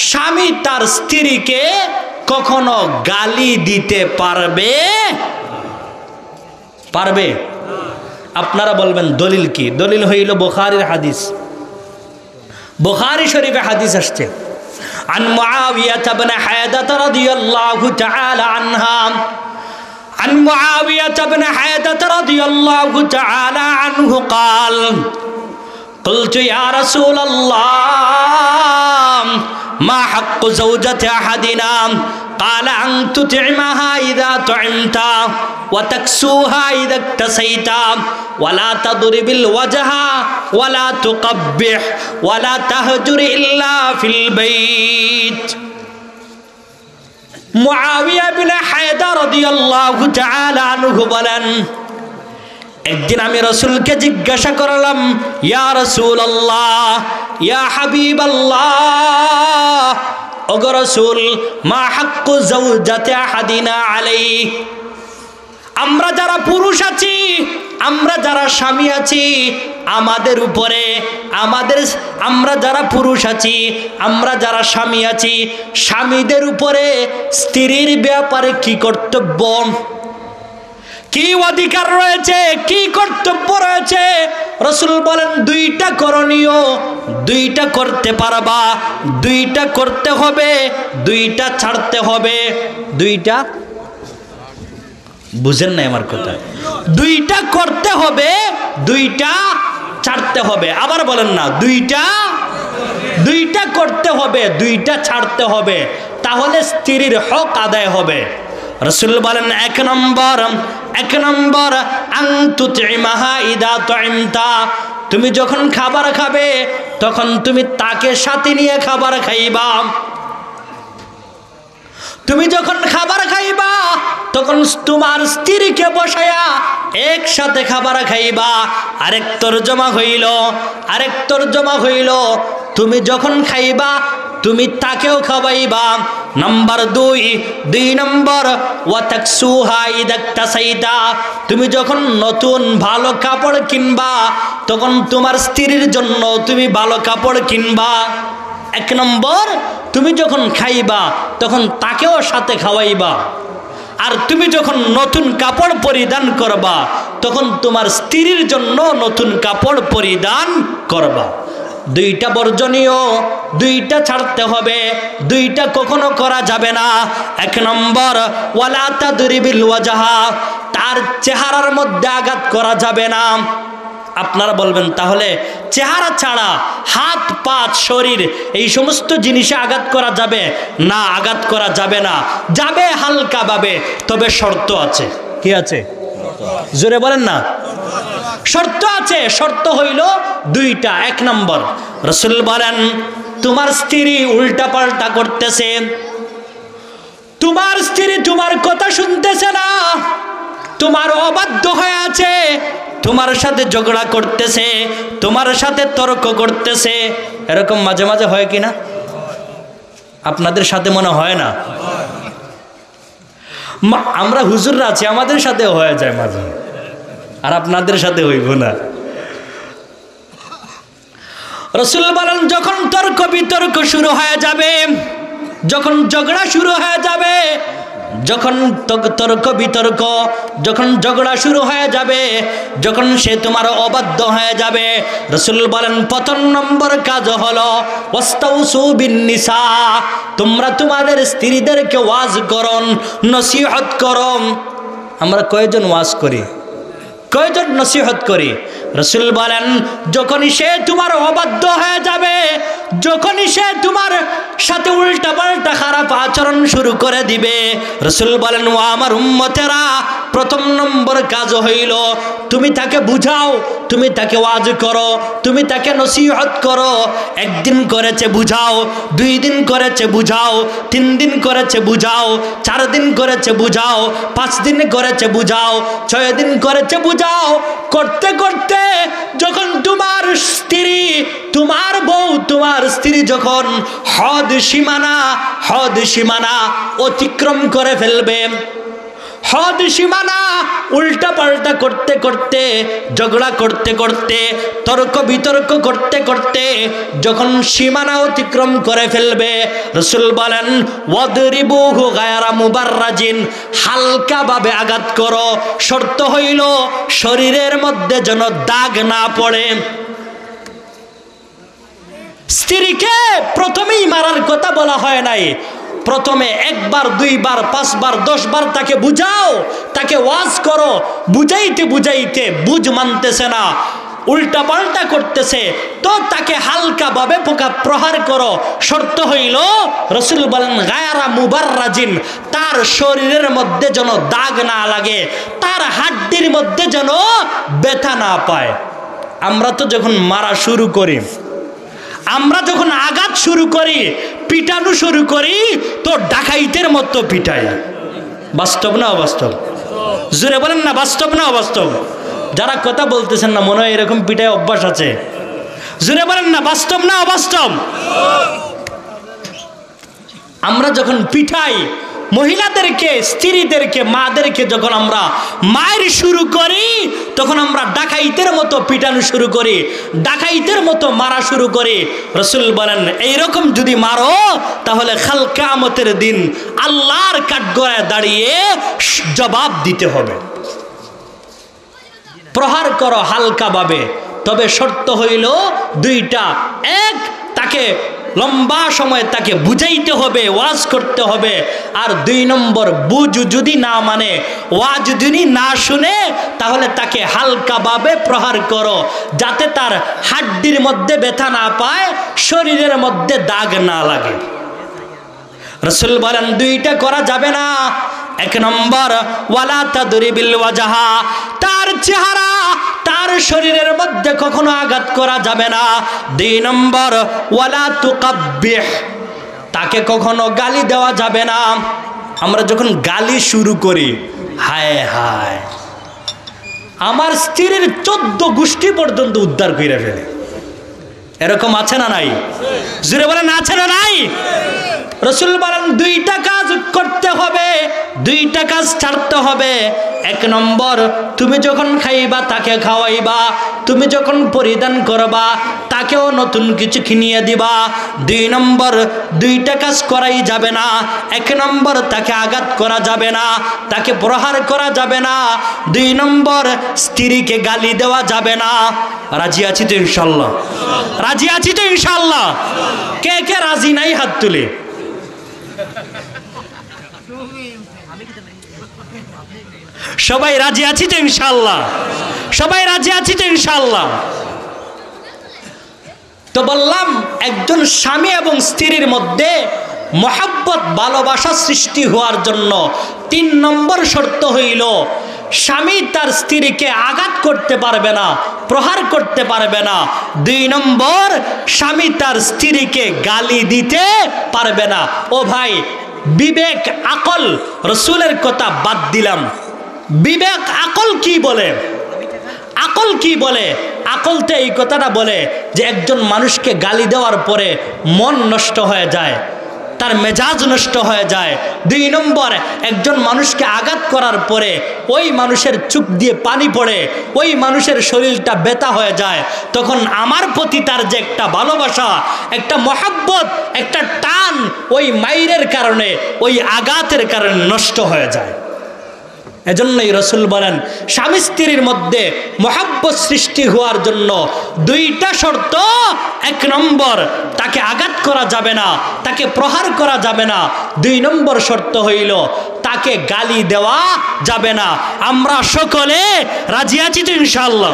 স্বামী তার স্ত্রীকে কখনো গালি দিতে পারবে? পারবে? আপনারা বলবেন দলিল কি? দলিল হইল বুখারীর হাদিস, বুখারী শরীফে হাদিস আসছে, আন মুআবিয়া ইবনে হায়দাহ রাদিয়াল্লাহু তাআলা আনহা, আন মুআবিয়া ইবনে হায়দাহ রাদিয়াল্লাহু তাআলা আনহু قال قلت يا رسول الله ما حق زوجة أحدنا قال أن تطعمها إذا طعمت وتكسوها إذا اكتسيت ولا تضرب الوجه ولا تقبح ولا تهجر إلا في البيت. মুআবিয়া বিন হায়দাহ রাদিয়াল্লাহু তাআলা আনহু বলেন, একদিন আমি রাসূলকে জিজ্ঞাসা করলাম, ইয়া রাসূলুল্লাহ, ইয়া হাবিবাল্লাহ, ওগো রাসূল, মা হাক্কু যাওজাতি আহাদিনা আলাইহি, আমরা যারা পুরুষ আছি, আমরা যারা স্বামী আছি, আমাদের উপরে, আমরা যারা পুরুষ আছি, আমরা যারা স্বামী আছি, স্বামীদের উপরে স্ত্রীর ব্যাপারে কি কর্তব্য, কি অধিকার রয়েছে, কি কর্তব্য রয়েছে? রাসূল বলেন, 2টা করণীয়, 2টা করতে পারবা, 2টা করতে হবে, 2টা ছাড়তে হবে। 2টা বুঝেন না আমার কথা? 2টা করতে হবে, 2টা ছাড়তে হবে। আবার বলেন না, 2টা করতে হবে, 2টা ছাড়তে হবে, তাহলে স্ত্রীর হক আদায় হবে। রাসূল বলেন, 1 নম্বর আন তুতইমাহা ইদা তুইমতা, তুমি যখন খাবার খাবে তখন তুমি তাকে সাথে নিয়ে খাবার খাইবা। তুমি যখন খাবার খাইবা তখন তোমার স্ত্রীকে বসায়া একসাথে খাবার খাইবা। আরেক তরজমা হইল তুমি যখন খাইবা তুমি তাকেও খাওয়াইবা। নাম্বার 2 নম্বর ওয়াতাকসুহা ইদাকতাসাইতা, তুমি যখন নতুন ভালো কাপড় কিনবা তখন তোমার স্ত্রীর জন্য তুমি ভালো কাপড় কিনবা। 1 নম্বর, তুমি যখন খাইবা তখন তাকেও সাথে খাওয়াইবা। আর তুমি যখন নতুন কাপড় পরিধান করবা তখন তোমার স্ত্রীর জন্য নতুন কাপড় পরিধান করবা। 2টা বর্জনীয়, 2টা ছাড়তে হবে, 2টা কখনো করা যাবে না। 1 নম্বর ওয়ালা তাদরিবিল ওয়াজহা, তার চেহারার মধ্যে আঘাত করা যাবে না। আপনারা বলবেন তাহলে চেহারা ছাড়া হাত পা শরীর এই সমস্ত জিনিসে আঘাত করা যাবে না? আঘাত করা যাবে না, যাবে হালকা ভাবে, তবে শর্ত আছে। কি আছে? জোরে বলেন না, শর্ত আছে। শর্ত হইল 2টা। 1 নম্বর, রাসূল বলেন, তোমার স্ত্রী উল্টা পাল্টা করতেছে, তোমার স্ত্রী তোমার কথা শুনতেছে না, তোমার অবাধ্য হয়ে আছে, তোমার সাথে ঝগড়া করতেছে, তোমার সাথে তর্ক করতেছে। এরকম মাঝে মাঝে হয় কি না? আপনাদের সাথে মনে হয় না? আমরা হুজুররা আছি, আমাদের সাথে হয়ে যায় মাঝে, আর আপনাদের সাথে হইব না। রাসূল বলেন, যখন তর্ক বিতর্ক শুরু হয়ে যাবে, যখন ঝগড়া শুরু হয়ে যাবে, যখন তর্ক বিতর্ক, যখন ঝগড়া শুরু হয়ে যাবে, যখন সে তোমার অবাধ্য হয়ে যাবে, রাসূল বলেন প্রথম নম্বর কাজ হলো ওয়াস্তাউসু বিন্নিসা, তোমরা তোমাদের স্ত্রীদেরকে ওয়াজ করো, নসিহত করো। আমরা কয়জন ওয়াজ করি, কয়জন নসিহত করি? রাসূল বলেন যখনই সে তোমার অবাধ্য হয়ে যাবে, যখনই সে তোমার সাথে উল্টা পাল্টা খারাপ আচরণ শুরু করে দিবে, রাসূল বলেন ও আমার উম্মতেরা, প্রথম নম্বর কাজ হইল তুমি তাকে বুঝাও, তুমি তাকে ওয়াজ করো, তুমি তাকে নসিহত করো। একদিন করেছে বুঝাও, 2 দিন করেছে বুঝাও, 3 দিন করেছে বুঝাও, 4 দিন করেছে বুঝাও, 5 দিন করেছে বুঝাও, 6 দিন করেছে বুঝাও। করতে করতে যখন তোমার স্ত্রী, তোমার বউ, তোমার স্ত্রী যখন হদ সীমানা অতিক্রম করে ফেলবে, হদ সীমানা উল্টা পাল্টা করতে করতে, ঝগড়া করতে করতে, তর্ক বিতর্ক করতে করতে যখন সীমানা অতিক্রম করে ফেলবে, রাসূল বলেন ওয়াদরিবুহু গায়রা মুবাররাজিন, হালকাভাবে আঘাত করো। শর্ত হইল শরীরের মধ্যে যেন দাগ না পড়ে। স্ত্রীকে প্রথমেই মারার কথা বলা হয় নাই, প্রথমে 1 বার 2 বার 5 বার 10 বার তাকে বুঝাও, তাকে ওয়াজ করো। বুঝাইতে বুঝাইতে বুঝ মানতেছে না, উল্টা পাল্টা করতেছে, তো তাকে হালকাভাবে প্রহার করো। শর্ত হইল রাসূল বলেন গায়রা মুবাররাজিন, তার শরীরের মধ্যে যেন দাগ না লাগে, তার হাড্ডির মধ্যে যেন ব্যথা না পায়। আমরা তো যখন মারা শুরু করি, আমরা যখন আঘাত শুরু করি, পিটানো শুরু করি, তো ডাকাইতের মতো পিটাই। বাস্তব না অবাস্তব? জোরে বলেন না, বাস্তব না অবাস্তব? যারা কথা বলতেছেন না, মনে হয় এরকম পিটায় অভ্যাস আছে। জোরে বলেন না, বাস্তব না অবাস্তব? আমরা যখন পিটাই মহিলাদেরকে, স্ত্রীদেরকে, মাদেরকে, যখন আমরা মায়ের শুরু করি, তখন আমরা ডাকাইতের মতো পিটানো শুরু করি, ডাকাইতের মতো মারা শুরু করি। রাসূল বলেন এইরকম যদি মারো, তাহলে কাল কিয়ামতের দিন আল্লাহর কাঠগড়ায় দাঁড়িয়ে জবাব দিতে হবে। প্রহার করো হালকাভাবে, তবে শর্ত হইল 2টা। 1, তাকে লম্বা সময় তাকে বুঝাইতে হবে, ওয়াজ করতে হবে। আর 2 নম্বর, বুঝ যদি না মানে, ওয়াজ যদি না শুনে, তাহলে তাকে হালকাভাবে প্রহার করো, যাতে তার হাড্ডির মধ্যে ব্যথা না পায়, শরীরের মধ্যে দাগ না লাগে। রাসূল বলেন 2টা করা যাবে না। 1 নম্বর ওয়ালা তাদরিবিল ওয়াজহা, তার চেহারা, তার শরীরের মধ্যে কখনো আঘাত করা যাবে না। 2 নম্বর ওয়ালা তুকাব্বিহ, তাকে কখনো গালি দেওয়া যাবে না। আমরা যখন গালি শুরু করি, হায় হায়, আমার স্ত্রীর 14 গোষ্ঠী পর্যন্ত উদ্ধার করে ফেলে। এরকম আছে না নাই? জোরে বলেন আছে না নাই? রাসূল বলেন 2টা কাজ করতে হবে, 2টা কাজ ছাড়তে হবে। 1 নম্বর, তুমি যখন খাইবা তাকে খাওয়াইবা, তুমি যখন পরিধান করবা তাকেও নতুন কিছু কিনিয়ে দিবা। 2 নম্বর, 2টা কাজ করাই যাবে না। 1 নম্বর, তাকে আঘাত করা যাবে না, তাকে প্রহার করা যাবে না। 2 নম্বর, স্ত্রীকে গালি দেওয়া যাবে না। রাজি আছি তো ইনশাআল্লাহ? রাজি আছি তো ইনশাআল্লাহ? কে কে রাজি নাই হাত তুলে? সবাই রাজি আছি তো ইনশাআল্লাহ? সবাই রাজি আছি তো ইনশাআল্লাহ? তো বললাম, একজন স্বামী এবং স্ত্রীর মধ্যে মহব্বত, ভালোবাসা সৃষ্টি হওয়ার জন্য 3 নম্বর শর্ত হইল স্বামী তার স্ত্রীকে আঘাত করতে পারবে না, প্রহার করতে পারবে না। 2 নম্বর, স্বামী তার স্ত্রীকে গালি দিতে পারবে না। ও ভাই, বিবেক আকল, রাসূলের কথা বাদ দিলাম, বিবেক আকল কি বলে? আকল কি বলে? আকল তো এই কথাটা বলে যে একজন মানুষকে গালি দেওয়ার পরে মন নষ্ট হয়ে যায়, তার মেজাজ নষ্ট হয়ে যায়। 2 নম্বর, একজন মানুষকে আঘাত করার পরে ওই মানুষের চোখ দিয়ে পানি পড়ে, ওই মানুষের শরীরটা ব্যথা হয়ে যায়, তখন আমার প্রতি তার যে একটা ভালোবাসা, একটা মহাব্বত, একটা টান ওই মাইরের কারণে, ওই আঘাতের কারণে নষ্ট হয়ে যায়। এজন্যই রাসূল বলেন, স্বামী স্ত্রীর মধ্যে মহাব্বত সৃষ্টি হওয়ার জন্য 2টা শর্ত। 1 নম্বর, তাকে আঘাত করা যাবে না, তাকে প্রহার করা যাবে না। 2 নম্বর শর্ত হইল, তাকে গালি দেওয়া যাবে না। আমরা সকলে রাজি আছি তো ইনশাআল্লাহ?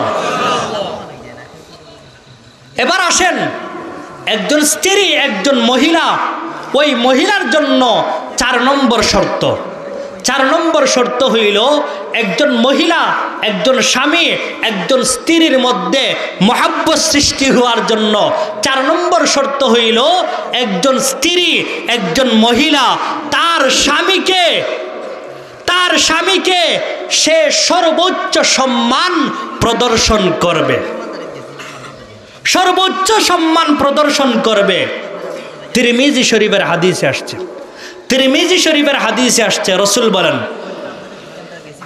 এবার আসেন, একজন স্ত্রী, একজন মহিলা, ওই মহিলার জন্য 4 নম্বর শর্ত। 4 নম্বর শর্ত হইল, একজন মহিলা, একজন স্বামী, একজন স্ত্রীর মধ্যে মহাব্বত সৃষ্টি হওয়ার জন্য 4 নম্বর শর্ত হইল, একজন স্ত্রী, একজন মহিলা তার স্বামীকে সে সর্বোচ্চ সম্মান প্রদর্শন করবে, সর্বোচ্চ সম্মান প্রদর্শন করবে। তিরমিজি শরীফের হাদিসে আসছে, তিরমিজি শরীফের হাদিসে আসছে, রাসূল বলেন,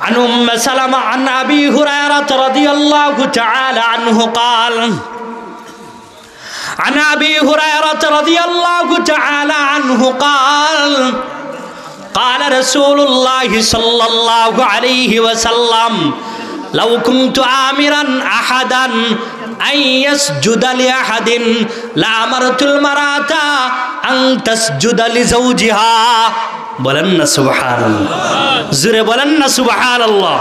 عن أم سلمة عن أبي هريرة رضي الله تعالى عنه قال عن أبي هريرة رضي الله تعالى عنه قال قال رسول الله صلى الله عليه وسلم لو كنت آمرا أحدا أن يسجد لأحد لأمرت المرأة أن تسجد لزوجها। বলেন না সুবহানাল্লাহ, জোরে বলেন না সুবহানাল্লাহ।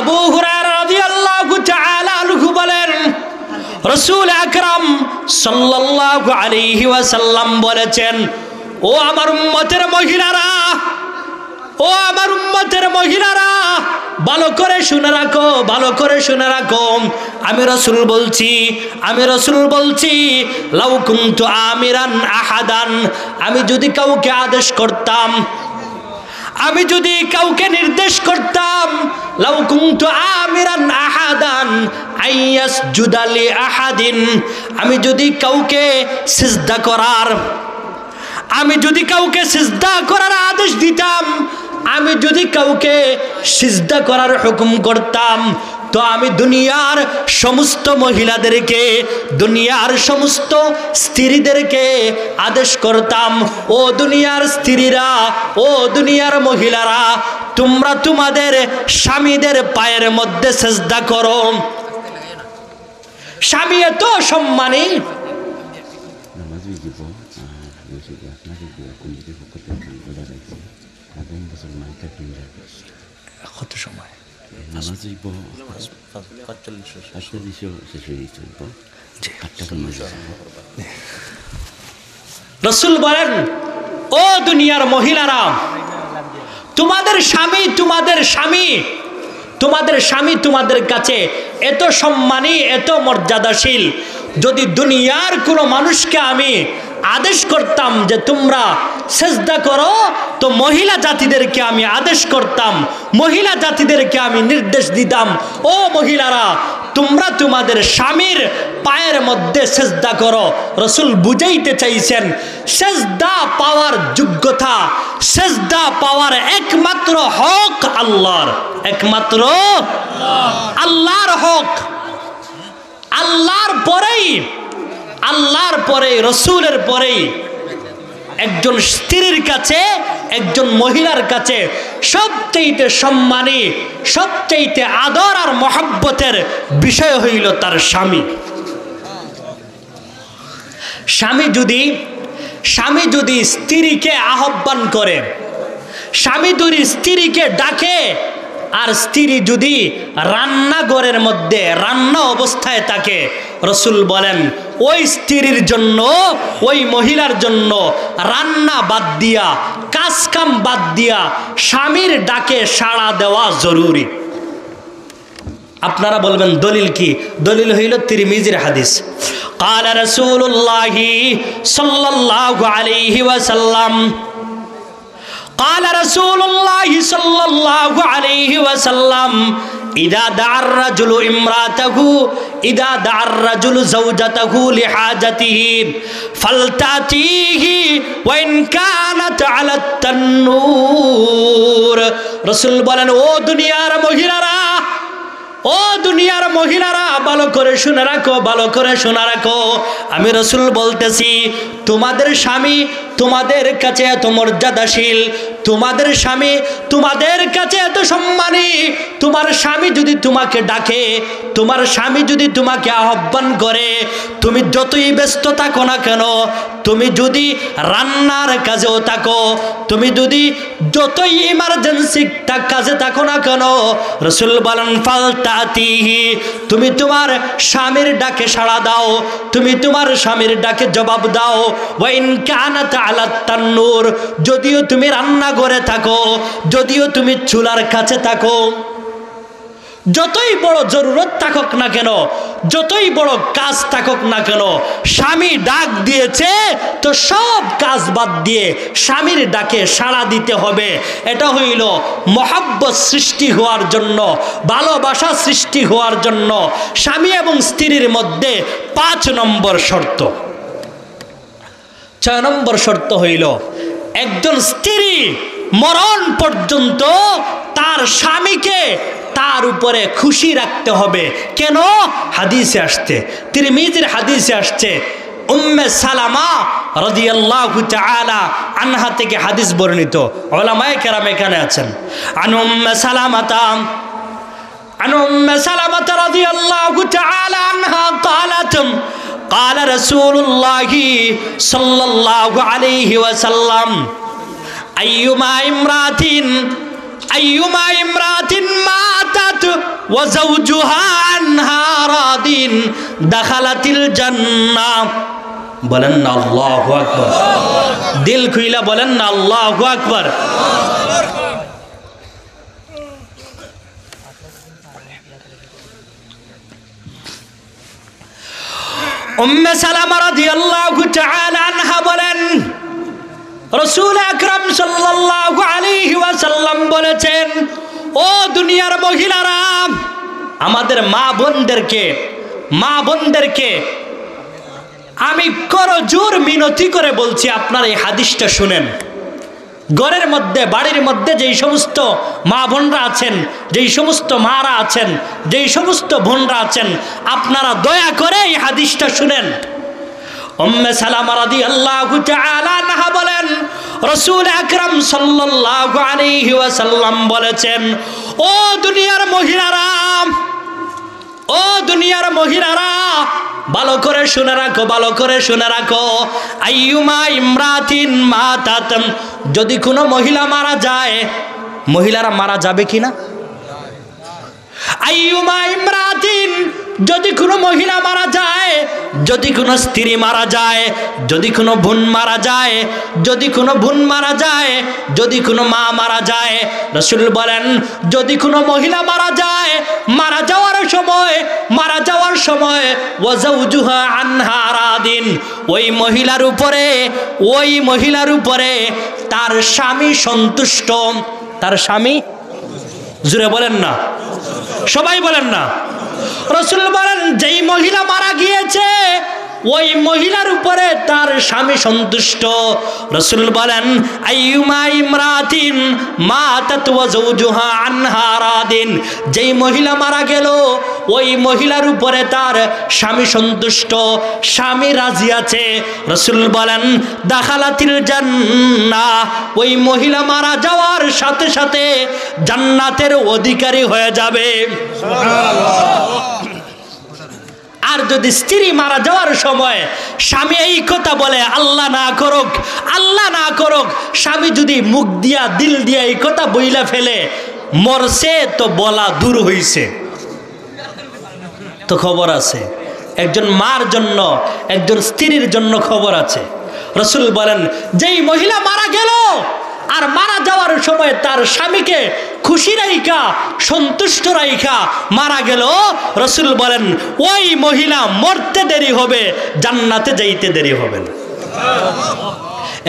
আবু হুরায়রা রাদিয়াল্লাহু তাআলা আনহু বলেন, রাসূল আকরাম সাল্লাল্লাহু আলাইহি ওয়াসাল্লাম বলেছেন, ও আমার উম্মতের মহিলারা, ও আমার উম্মতের মহিলারা, ভালো করে শুনে রাখো, ভালো করে শুনে রাখো। আমি রাসূল বলছি, লাউ কুনতু আমিরান আহাদান, আমি যদি কাউকে আদেশ করতাম, আমি যদি কাউকে নির্দেশ করতাম, লাউ কুনতু আমিরান আহাদান আইয়াসজুদা লি আহাদিন, আমি যদি কাউকে সিজদা করার, আমি যদি কাউকে সিজদা করার আদেশ দিতাম, আমি যদি কাউকে সিজদা করার হুকুম করতাম, তো আমি দুনিয়ার সমস্ত মহিলাদেরকে, দুনিয়ার সমস্ত স্ত্রীদেরকে আদেশ করতাম, ও দুনিয়ার স্ত্রীরা, ও দুনিয়ার মহিলারা, তোমরা তোমাদের স্বামীদের পায়ের মধ্যে সিজদা করো। স্বামী এত সম্মানী, কত সময় রাসূল বলেন, ও দুনিয়ার মহিলারা, তোমাদের স্বামী তোমাদের কাছে এত সম্মানী, এত মর্যাদাশীল। যদি দুনিয়ার কোনো মানুষকে আমি আদেশ করতাম যে তোমরা সিজদা করো, তো মহিলা জাতিদেরকে আমি আদেশ করতাম, মহিলা জাতিদেরকে আমি নির্দেশ দিতাম, ও মহিলারা, তোমরা তোমাদের স্বামীর পায়ের মধ্যে সিজদা করো। রাসূল বুঝাইতে চাইছেন, সিজদা পাওয়ার যোগ্যতা, সিজদা পাওয়ার একমাত্র হক আল্লাহর, একমাত্র আল্লাহর হক। আল্লাহর পরেই রাসূলের পরেই একজন স্ত্রীর কাছে, একজন মহিলার কাছে সবচেয়ে সম্মানী, সবচেয়ে আদর আর মহব্বতের বিষয় হইল তার স্বামী। স্বামী যদি স্ত্রীকে আহ্বান করে, স্বামী যদি স্ত্রীকে ডাকে, আর স্ত্রী যদি রান্নাঘরের মধ্যে রান্না অবস্থায় থাকে, রাসূল বলেন ওই স্ত্রীর জন্য, ওই মহিলার জন্য রান্না বাদ দিয়া, কাজ কাম বাদ দিয়া স্বামীর ডাকে সাড়া দেওয়া জরুরি। আপনারা বলবেন দলিল কি? দলিল হইল তিরমিজির হাদিস। قال رسول الله صلى الله عليه وسلم قال رسول الله صلى الله عليه وسلم ইদা দা'আর রাজুলু ইমরাতাহু ইদা দা'আর রাজুলু যাওজাতাহু লিহাজাতিহি ফালতাতিহি ওয়া ইন কানাত আলা তান্নুর। রাসূল বলেন, ও দুনিয়ার মহিলারা, ও দুনিয়ার মহিলারা, ভালো করে শুনে রাখো, ভালো করে শোনা রাখো। আমি রাসূল বলতেছি, তোমাদের স্বামী তোমাদের কাছে এত মর্যাদাশীল, তোমাদের স্বামী তোমাদের কাছে এত সম্মানী। তোমার স্বামী যদি তোমাকে ডাকে, তোমার স্বামী যদি তোমাকে আহ্বান করে, তুমি যতই ব্যস্ত থাকো না কেন, তুমি যদি রান্নার কাজেও থাকো, তুমি যদি যতই ইমার্জেন্সি কাজে থাকো না কেন, রাসূল বলেন ফালতাতিহি, তুমি তোমার স্বামীর ডাকে সাড়া দাও, তুমি তোমার স্বামীর ডাকে জবাব দাও। ওয়া ইন কানাত আলা তান্নুর, যদিও তুমি রান্না করে থাকো, যদিও তুমি চুলার কাছে থাকো, যতই বড় জরুরত থাকুক না কেন, যতই বড় কাজ থাকুক না কেন, স্বামী ডাক দিয়েছে তো সব কাজ বাদ দিয়ে স্বামীর ডাকে সাড়া দিতে হবে। এটা হইল মহাব্বত সৃষ্টি হওয়ার জন্য, ভালোবাসা সৃষ্টি হওয়ার জন্য স্বামী এবং স্ত্রীর মধ্যে 5 নম্বর শর্ত। 6 নম্বর শর্ত হইল, একজন স্ত্রী মরণ পর্যন্ত তার স্বামীকে তার উপরে খুশি রাখতে হবে। কেন? হাদিসে আসছে, তিরমিজির হাদিসে আসছে, উম্মে সালামা রাদিয়াল্লাহু তাআলা আনহা থেকে হাদিস বর্ণিত, উলামায়ে কেরাম এখানে আছেন। আন উম্মে সালামাতা রাদিয়াল্লাহু তাআলা আনহা قالت قال رسول الله صلى الله عليه وسلم أيما امرأة ماتت وزوجها عنها راض دخلت الجنة। বলেন না আল্লাহু আকবার, দিল খুইলা বলেন না আল্লাহু আকবার। উম্মে সালামা রাদিয়াল্লাহু তাআলা আনহা বলেন, রাসূল আকরাম সাল্লাল্লাহু আলাইহি ওয়াসাল্লাম বলেছেন, ও দুনিয়ার মহিলারা, আমাদের মা বোনদেরকে আমি করজোর মিনতি করে বলছি, আপনারা এই হাদিসটা শুনেন। ঘরের মধ্যে, বাড়ির মধ্যে যেই সমস্ত মা বোনরা আছেন, যেই সমস্ত মারা আছেন, যেই সমস্ত বোনরা আছেন, আপনারা দয়া করে এই হাদিসটা শুনেন। উম্মে সালামা রাদিয়াল্লাহু তাআলা আনহা বলেন, রাসূল আকরাম সাল্লাল্লাহু আলাইহি ওয়াসাল্লাম বলেছেন, ও দুনিয়ার মহিলারা, ও দুনিয়ার মহিলারা, ভালো করে শুনে রাখো, ভালো করে শুনে রাখো। আইয়ুমা ইমরাতিন মাতাত, যদি কোনো মহিলা মারা যায়, মহিলারা মারা যাবে কিনা? আইয়ুমা ইমরাতিন, যদি কোনো মহিলা মারা যায়, যদি কোনো স্ত্রী মারা যায়, যদি কোনো বোন মারা যায়, যদি কোনো বোন মারা যায়, যদি কোনো মা মারা যায়, রাসূল বলেন, যদি কোনো মহিলা মারা যায়, মারা যাওয়ার সময় ওয়াজাউজুহা আনহা রাদিন, ওই মহিলার উপরে তার স্বামী সন্তুষ্ট। তার স্বামী, জোরে বলেন না, সবাই বলেন না। রাসূল বলেন, যেই মহিলা মারা গিয়েছে ওই মহিলার উপরে তার স্বামী সন্তুষ্ট। রাসূল বলেন, আইয়ুমা ইমরাতিন মাতাত ওয়া যাওজুহা আনহা রাদিন, যেই মহিলা মারা গেল ওই মহিলার উপরে তার স্বামী সন্তুষ্ট, স্বামী রাজি আছে, রাসূল বলেন, দাখালাতিল জান্নাহ, ওই মহিলা মারা যাওয়ার সাথে সাথে জান্নাতের অধিকারী হয়ে যাবে। সুবহানাল্লাহ। আর যদি স্ত্রী মারা যাওয়ার সময় স্বামী এই কথা বলে, আল্লাহ না করুক, আল্লাহ না করুক, স্বামী যদি মুখ দিয়া দিল দিয়া এই কথা বইলা ফেলে, মরছে তো বলা দূর হইছে, তো খবর আছে। একজন মার জন্য, একজন স্ত্রীর জন্য খবর আছে। রাসূল বলেন, যেই মহিলা মারা গেল আর মারা যাওয়ার সময় তার স্বামীকে খুশি রাইখা, সন্তুষ্ট রাইখা মারা গেল, রাসূল বলেন, ওই মহিলা মরতে দেরি হবে, জান্নাতে যাইতে দেরি হবে না।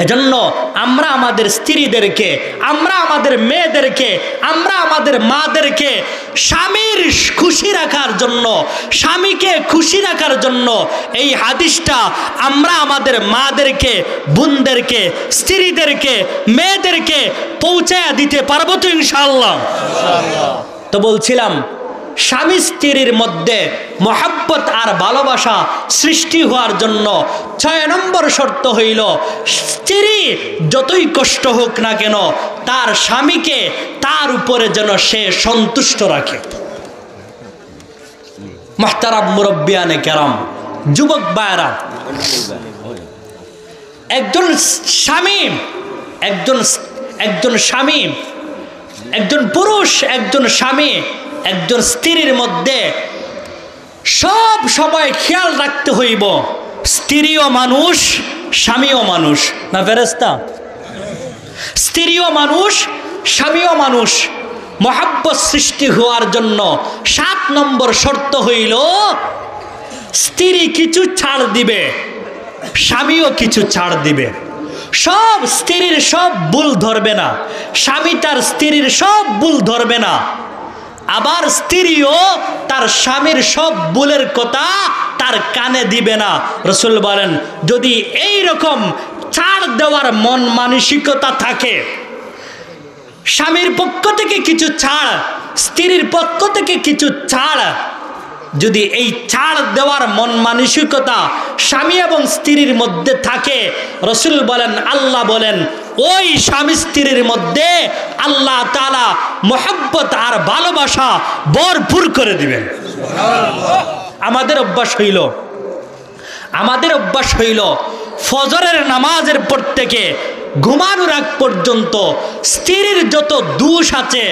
এজন্য আমরা আমাদের স্ত্রীদেরকে, আমরা আমাদের মেয়েদেরকে, আমরা আমাদের মাদেরকে স্বামীর খুশি রাখার জন্য, স্বামীকে খুশি রাখার জন্য এই হাদিসটা আমরা আমাদের মাদেরকে, বোনদেরকে, স্ত্রীদেরকে, মেয়েদেরকে পৌঁছায়া দিতে পারবো তো ইনশাআল্লাহ? তো বলছিলাম স্বামী স্ত্রীর মধ্যে মহাব্বত আর ভালোবাসা সৃষ্টি হওয়ার জন্য 6 নম্বর শর্ত হইল, স্ত্রী যতই কষ্ট হোক না কেন তার স্বামীকে তার উপরে যেন সে সন্তুষ্ট রাখে। মুহতারাম মুরব্বিয়ানে কেরাম, যুবক ভাইরা, একজন স্বামী, একজন পুরুষ, একজন স্বামী, একজন স্ত্রীর মধ্যে সব সময় খেয়াল রাখতে হইব, স্ত্রীও মানুষ, স্বামীও মানুষ না ফেরেশতা? স্ত্রীও মানুষ, স্বামীও মানুষ। মহাব্বত সৃষ্টি হওয়ার জন্য 7 নম্বর শর্ত হইল, স্ত্রী কিছু ছাড় দিবে, স্বামীও কিছু ছাড় দিবে। সব স্ত্রীর সব ভুল ধরবে না, স্বামী তার স্ত্রীর সব ভুল ধরবে না, আবার স্ত্রীও তার স্বামীর সব ভুলের কথা তার কানে দিবে না। রাসূল বলেন, যদি এই রকম ছাড় দেওয়ার মন মানসিকতা থাকে, স্বামীর পক্ষ থেকে কিছু ছাড়, স্ত্রীর পক্ষ থেকে কিছু ছাড়, যদি এই ছাড় দেওয়ার মন মানসিকতা স্বামী এবং স্ত্রীর মধ্যে থাকে, রাসূল বলেন, আল্লাহ বলেন, ওই স্বামী স্ত্রীর মধ্যে আল্লাহ তাআলা মহব্বত আর ভালোবাসা ভরপুর করে দিবেন। আমাদের অভ্যাস হইল ফজরের নামাজের পর থেকে ঘুমানোর আগ পর্যন্ত স্ত্রীর যত দোষ আছে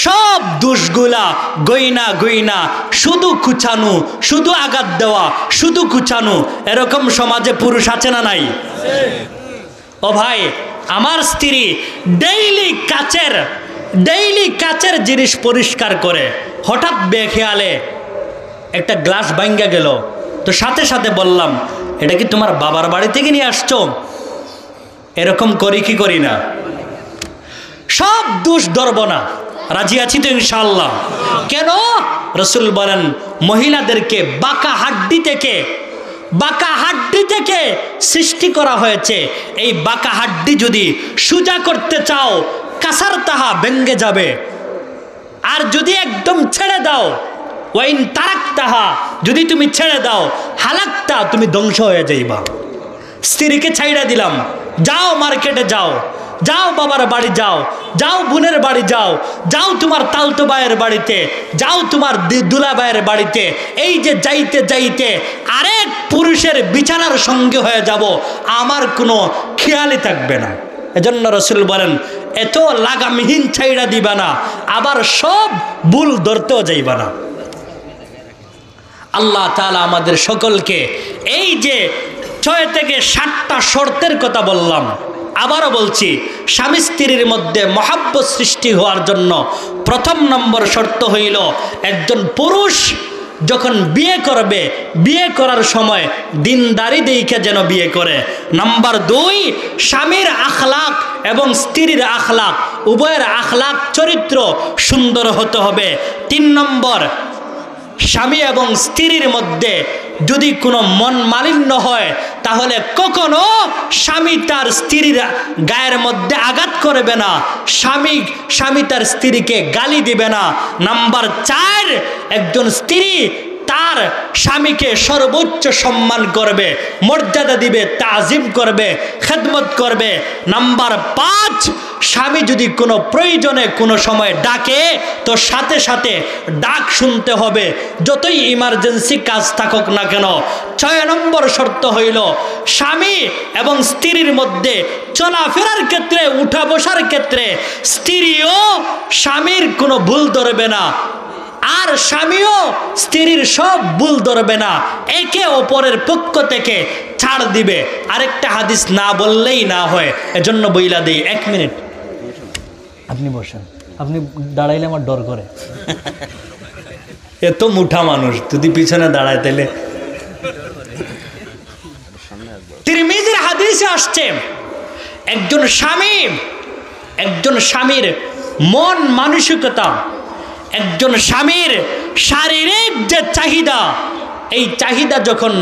সব দোষগুলা গইনা গইনা শুধু কুচানো, শুধু আঘাত দেওয়া, শুধু কুচানো। এরকম সমাজে পুরুষ আছে না নাই? ও ভাই, আমার স্ত্রী ডেইলি কাচের জিনিস পরিষ্কার করে, হঠাৎ বেখেয়ালে একটা গ্লাস ভাঙ্গা গেল, তো সাথে সাথে বললাম, এটা কি তোমার বাবার বাড়ি থেকে নিয়ে আসছো? এরকম করি কি করি না? সব দোষ ধরব না, রাজি আছি তো ইনশাআল্লাহ? কেন? রাসূল বলেন, মহিলাদেরকে বাঁকা হাড্ডি থেকে সৃষ্টি করা হয়েছে। এই বাঁকা হাড্ডি যদি সোজা করতে চাও, কাসার তাহা ভেঙ্গে যাবে। আর যদি একদম ছেড়ে দাও, ওয়াইন তারাক তাহা, যদি তুমি ছেড়ে দাও, হালাকটা, তুমি ধ্বংস হয়ে যাইবা। স্ত্রীকে ছাইড়া দিলাম, যাও মার্কেটে যাও, যাও বাবার বাড়ি যাও, যাও বোনের বাড়ি যাও, যাও তোমার তালতো ভাইয়ের বাড়িতে, যাও তোমার দুলা ভাইয়ের বাড়িতে। এই যে যাইতে যাইতে আরেক পুরুষের বিছানার সঙ্গে হয়ে যাব, আমার কোনো খেয়ালই থাকবে না। এজন্য রাসূল বলেন, এত লাগামহীন ছাইড়া দিবা না, আবার সব ভুল ধরতেও যাইবা না। আল্লাহ তাআলা আমাদের সকলকে এই যে 6 থেকে 7টা শর্তের কথা বললাম, আবারও বলছি, স্বামী স্ত্রীর মধ্যে মহাব্বত সৃষ্টি হওয়ার জন্য 1 নম্বর শর্ত হইল, একজন পুরুষ যখন বিয়ে করবে, বিয়ে করার সময় দিনদারি দেখে যেন বিয়ে করে। নাম্বার 2, স্বামীর আখলাক এবং স্ত্রীর আখলাক, উভয়ের আখলাক চরিত্র সুন্দর হতে হবে। 3 নম্বর, স্বামী এবং স্ত্রীর মধ্যে যদি কোনো মন মালিন্য হয়, তাহলে কখনো স্বামী তার স্ত্রীর গায়ের মধ্যে আঘাত করবে না, স্বামী তার স্ত্রীকে গালি দিবে না। নাম্বার 4, একজন স্ত্রী তার স্বামীকে সর্বোচ্চ সম্মান করবে, মর্যাদা দিবে, তাজিম করবে, খেদমত করবে। নাম্বার 5, স্বামী যদি কোনো প্রয়োজনে কোনো সময় ডাকে, তো সাথে সাথে ডাক শুনতে হবে, যতই ইমার্জেন্সি কাজ থাকুক না কেন। 6 নম্বর শর্ত হইল, স্বামী এবং স্ত্রীর মধ্যে চলাফেরার ক্ষেত্রে, উঠা বসার ক্ষেত্রে স্ত্রীও স্বামীর কোনো ভুল ধরবে না, আর স্বামীও স্ত্রীর সব ভুল ধরবে না, একে অপরের পক্ষ থেকে ছাড় দিবে। আরেকটা হাদিস না বললেই না হয়, এজন্য বইলা দিই। 1 মিনিট আপনি বসেন, আপনি দাঁড়াইলে আমার ডর করে। এত মুঠা মানুষ, যদি পিছনে দাঁড়ায় তাইলে। তিরমিজির হাদিসে আসছে, একজন স্বামীর মন মানসিকতা একজন স্বামীর শারীরিক যে চাহিদা, এই চাহিদা যখন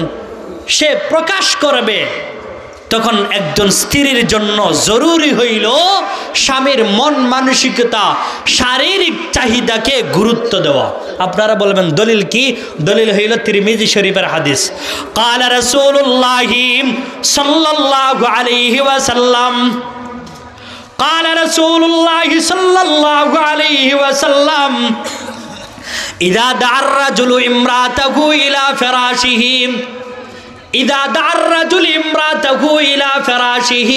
সে প্রকাশ করবে তখন একজন স্ত্রীর জন্য জরুরি হইল স্বামীর মন মানসিকতা, শারীরিক চাহিদাকে গুরুত্ব দেওয়া। আপনারা বলবেন দলিল কি? দলিল হইল তিরমিজি শরীফের হাদিস। قال رسول الله صلى الله عليه وسلم قال رسول الله صلى الله عليه وسلم إذا دعا الرجل امرأته إلى فراشه إذا دعا الرجل امرأته إلى فراشه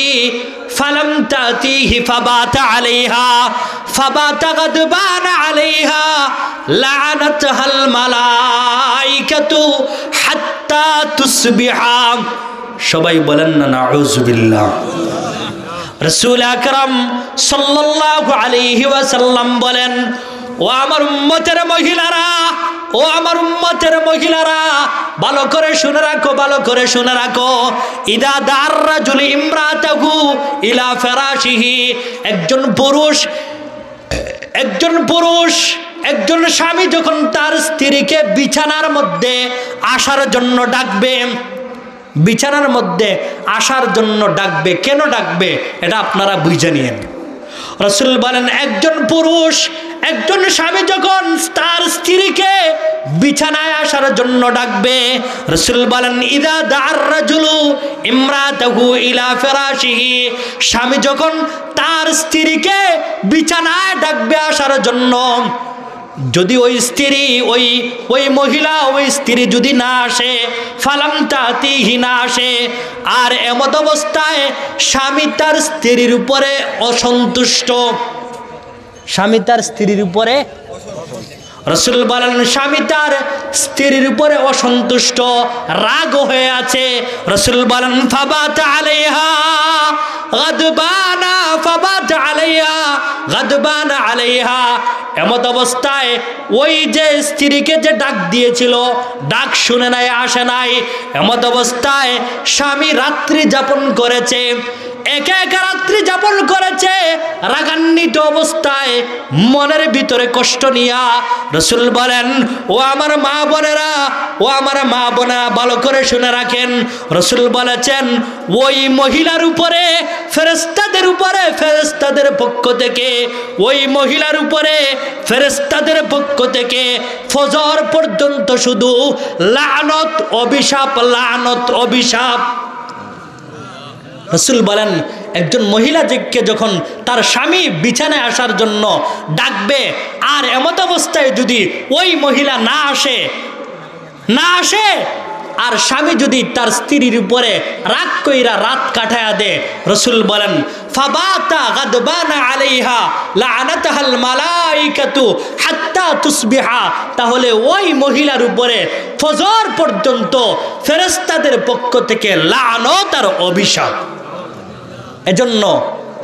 فلم تأتيه فبات عليها فبات غضبان عليها لعنتها الملائكة حتى تصبح। সবাই বলেন না নাউযুবিল্লাহ। রাসূল আকরাম সাল্লাল্লাহু আলাইহি ওয়াসাল্লাম বলেন, ও আমার উম্মতের মহিলারা, ও আমার উম্মতের মহিলারা, ভালো করে শুনে রাখো, ভালো করে শুনে রাখো। ইদা দার রাজুল ইমরাতাহু ইলা ফিরাশিহি, একজন একজন স্বামী যখন তার স্ত্রীকে বিছানার মধ্যে আসার জন্য ডাকবে, বিছানার মধ্যে আসার জন্য ডাকবে, কেন ডাকবে এটা আপনারা বুঝে নিন। রাসূল বলেন, একজন স্বামী যখন তার স্ত্রীকে বিছানায় আসার জন্য ডাকবে, রাসূল বলেন ইদা দা'আর রাজুলু ইমরাতাহু ইলা ফিরাশিহি, স্বামী যখন তার স্ত্রীকে বিছানায় ডাকবে আসার জন্য, যদি ওই স্ত্রী ওই মহিলা ওই স্ত্রী যদি না আসে, ফালাম তাতিহি, না আসে, আর এমত অবস্থায় স্বামী তার স্ত্রীর উপরে অসন্তুষ্ট, স্বামী তার স্ত্রীর উপরে, রাসূল বলেন স্বামী তার স্ত্রীর উপরে অসন্তুষ্ট, রাগ হয়ে আছে, রাসূল বলেন ফাবাতা আলাইহা গাদবানা, ফাবাতা আলাইহা গাদবানা আলাইহা, এমত অবস্থায় ওই যে স্ত্রীকে যে ডাক দিয়েছিল, ডাক শুনে নাই, আসে নাই, এমত অবস্থায় স্বামী রাত্রি যাপন করেছে, একা একা রাত্রি যাপন করেছে, রাগান্বিত অবস্থায়, মনের ভিতরে কষ্ট নিয়া। রাসূল বলেন, ও আমার মা বোনেরা, ও আমার মা বোনেরা, ভালো করে শুনে রাখেন। রাসূল বলেছেন, ওই মহিলার উপরে ফেরেশতাদের উপরে, ফেরেশতাদের পক্ষ থেকে, ওই মহিলার উপরে ফেরেশতাদের পক্ষ থেকে ফজর পর্যন্ত শুধু লানত অভিশাপ, লানত অভিশাপ। রাসূল বলেন, একজন মহিলাকে যখন তার স্বামী বিছানায় আসার জন্য ডাকবে, আর এমত অবস্থায় যদি ওই মহিলা না আসে আর স্বামী যদি তার স্ত্রীর উপরে রাগ কইরা রাত কাটায়া দে, রাসূল বলেন ফাবাতা গাদবানা আলাইহা লাআনাতাহাল মালাইকাতু হাত্তা তুসবিহা, তাহলে ওই মহিলার উপরে ফজর পর্যন্ত ফেরেশতাদের পক্ষ থেকে লানত আর অভিশাপ। এজন্য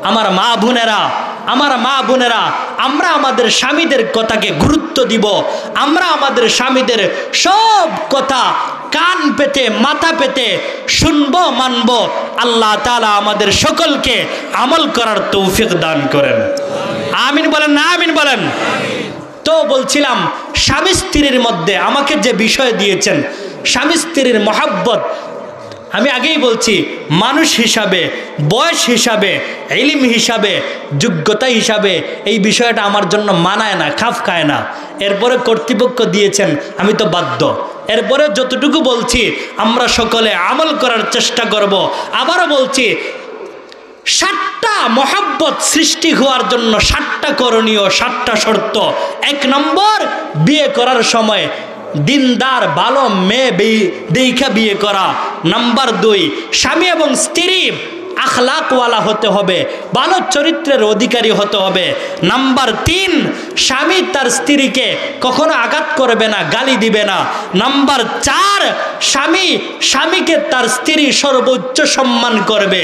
আমার মা বোনেরা, আমরা আমাদের স্বামীদের কথাকে গুরুত্ব দিব, আমরা আমাদের স্বামীদের সব কথা কান পেতে মাথা পেতে শুনবো, মানবো। আল্লাহ তাআলা আমাদের সকলকে আমল করার তৌফিক দান করেন, আমিন বলেন না, আমিন বলেন। তো বলছিলাম, স্বামী স্ত্রীর মধ্যে আমাকে যে বিষয় দিয়েছেন, স্বামী স্ত্রীর মহব্বত, আমি আগেই বলছি, মানুষ হিসাবে, বয়স হিসাবে, ইলম হিসাবে, যোগ্যতা হিসাবে এই বিষয়টা আমার জন্য মানায় না, খাপ খায় না। এরপরে কর্তৃপক্ষ দিয়েছেন, আমি তো বাধ্য। এরপরে যতটুকু বলছি আমরা সকলে আমল করার চেষ্টা করব। আবারও বলছি, 7টা মহব্বত সৃষ্টি হওয়ার জন্য 7টা করণীয়, 7টা শর্ত। 1 নম্বর, বিয়ে করার সময় দিনদার ভালো মেয়ে দেখা বিয়ে করা। নাম্বার 2, স্বামী এবং স্ত্রী আখলাকওয়ালা হতে হবে, ভালো চরিত্রের অধিকারী হতে হবে। নাম্বার 3, স্বামী তার স্ত্রীকে কখনো আঘাত করবে না, গালি দিবে না। নাম্বার 4, স্বামীকে তার স্ত্রী সর্বোচ্চ সম্মান করবে,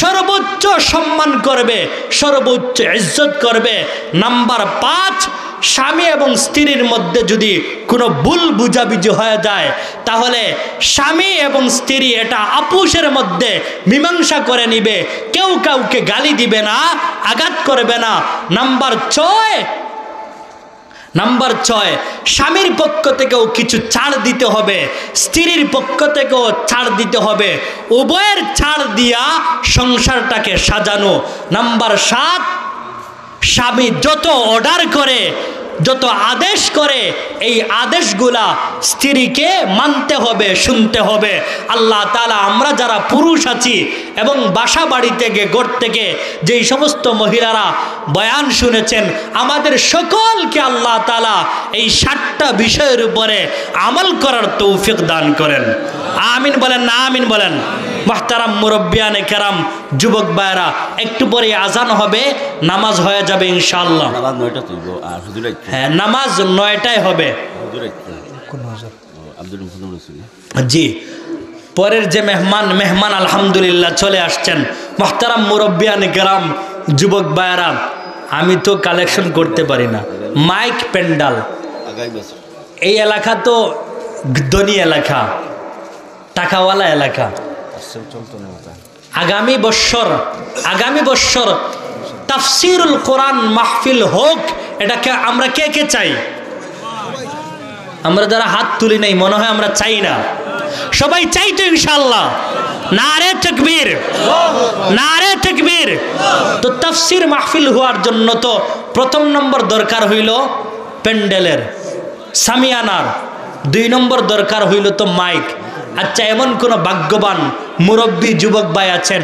সর্বোচ্চ সম্মান করবে, সর্বোচ্চ ইজ্জত করবে। নাম্বার 5, স্বামী এবং স্ত্রীর মধ্যে যদি কোনো ভুল বুঝাবুঝি হয়ে যায়, তাহলে স্বামী এবং স্ত্রী এটা আপোষের মধ্যে মীমাংসা করে নিবে, কেউ কাউকে গালি দিবে না, আঘাত করবে না। নাম্বার 6, নাম্বার 6, স্বামীর পক্ষ থেকেও কিছু ছাড় দিতে হবে, স্ত্রীর পক্ষ থেকেও ছাড় দিতে হবে, উভয়ের ছাড় দিয়া সংসারটাকে সাজানো। নাম্বার 7, স্বামী যত অর্ডার করে, যত আদেশ করে, এই আদেশগুলা স্ত্রীকে মানতে হবে, শুনতে হবে। আল্লাহ তাআলা আমরা যারা পুরুষ আছি এবং বাসা বাড়ি থেকে ঘর থেকে যেই সমস্ত মহিলারা বয়ান শুনেছেন, আমাদের সকলকে আল্লাহ তাআলা এই 7টা বিষয়ের উপরে আমল করার তৌফিক দান করেন। আমিন বলেন না? আমিন বলেন। মুহতারাম মুরব্বিয়ানে কেরাম, যুবক ভাইরা, একটু পরে আজান হবে, নামাজ হয়ে যাবে ইনশাআল্লাহ। নামাজ 9টা তুইব আর হুজুর হ্যাঁ, নামাজ 9টায় হবে। জি, পরের যে মেহমান আলহামদুলিল্লাহ চলে আসছেন। মুহতারাম মুরব্বিয়ানে কেরাম, যুবক ভাইরা, আমি তো কালেকশন করতে পারি না। মাইক প্যান্ডাল, এই এলাকা তো ধনী এলাকা, টাকাওয়ালা এলাকা। আগামী বছর তাফসিরুল কোরআন মাহফিল হোক, এটাকে আমরা কে কে চাই? আমরা যারা হাত তুলি নাই মনে হয় আমরা চাই না। সবাই চাই তো ইনশাআল্লাহ? নারে তাকবীর, নারে তাকবীর। তো তাফসির মাহফিল হওয়ার জন্য তো প্রথম নম্বর দরকার হইল প্যান্ডেলের, সামিয়ানার। 2 নম্বর দরকার হইল তো মাইক। আচ্ছা, এমন কোন ভাগ্যবান মুরব্বী যুবক ভাই আছেন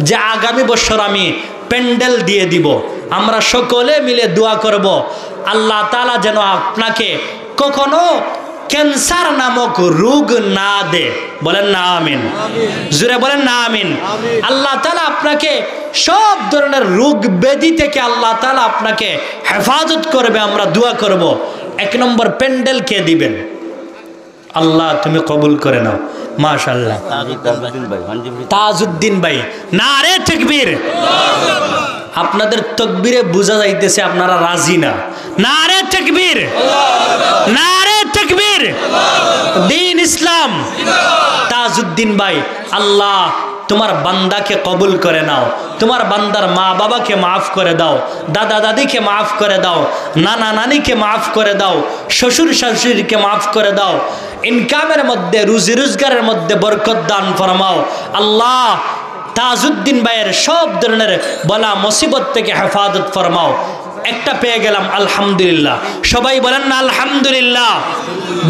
যে আগামী বছর আমি প্যান্ডেল দিয়ে দিব? আমরা সকলে মিলে দোয়া করব, আল্লাহ তাআলা যেন আপনাকে কখনো ক্যান্সার নামক রোগ না দে। বলেন না আমিন? জোরে বলেন না আমিন? আল্লাহ তাআলা আপনাকে সব ধরনের রোগ ব্যাধি থেকে আল্লাহ তাআলা আপনাকে হেফাজত করবে, আমরা দোয়া করব। 1 নম্বর প্যান্ডেল কে দিবেন? আল্লাহ তুমি কবুল করে নাও। মাশাআল্লাহ, তাজউদ্দিন ভাই। নারে তাকবীর। আপনাদের তাকবীরে বোঝা যাইতেছে আপনারা রাজি না। নারে তাকবীর, নারে তাকবীর। দ্বীন ইসলাম। তাজউদ্দিন ভাই, আল্লাহ তোমার বান্দাকে কবুল করে নাও, তোমার বান্দার মা বাবাকে মাফ করে দাও, দাদা দাদিকে মাফ করে দাও, নানা নানিকে মাফ করে দাও, শ্বশুর শাশুড়িকে মাফ করে দাও, ইনকামের মধ্যে, রুজি রোজগারের মধ্যে বরকত দান ফরমাও। আল্লাহ তাজউদ্দিন ভাইয়ের সব ধরনের বলা মুসিবত থেকে হেফাজত ফরমাও। একটা পেয়ে গেলাম, আলহামদুলিল্লাহ। সবাই বলেন না আলহামদুলিল্লাহ।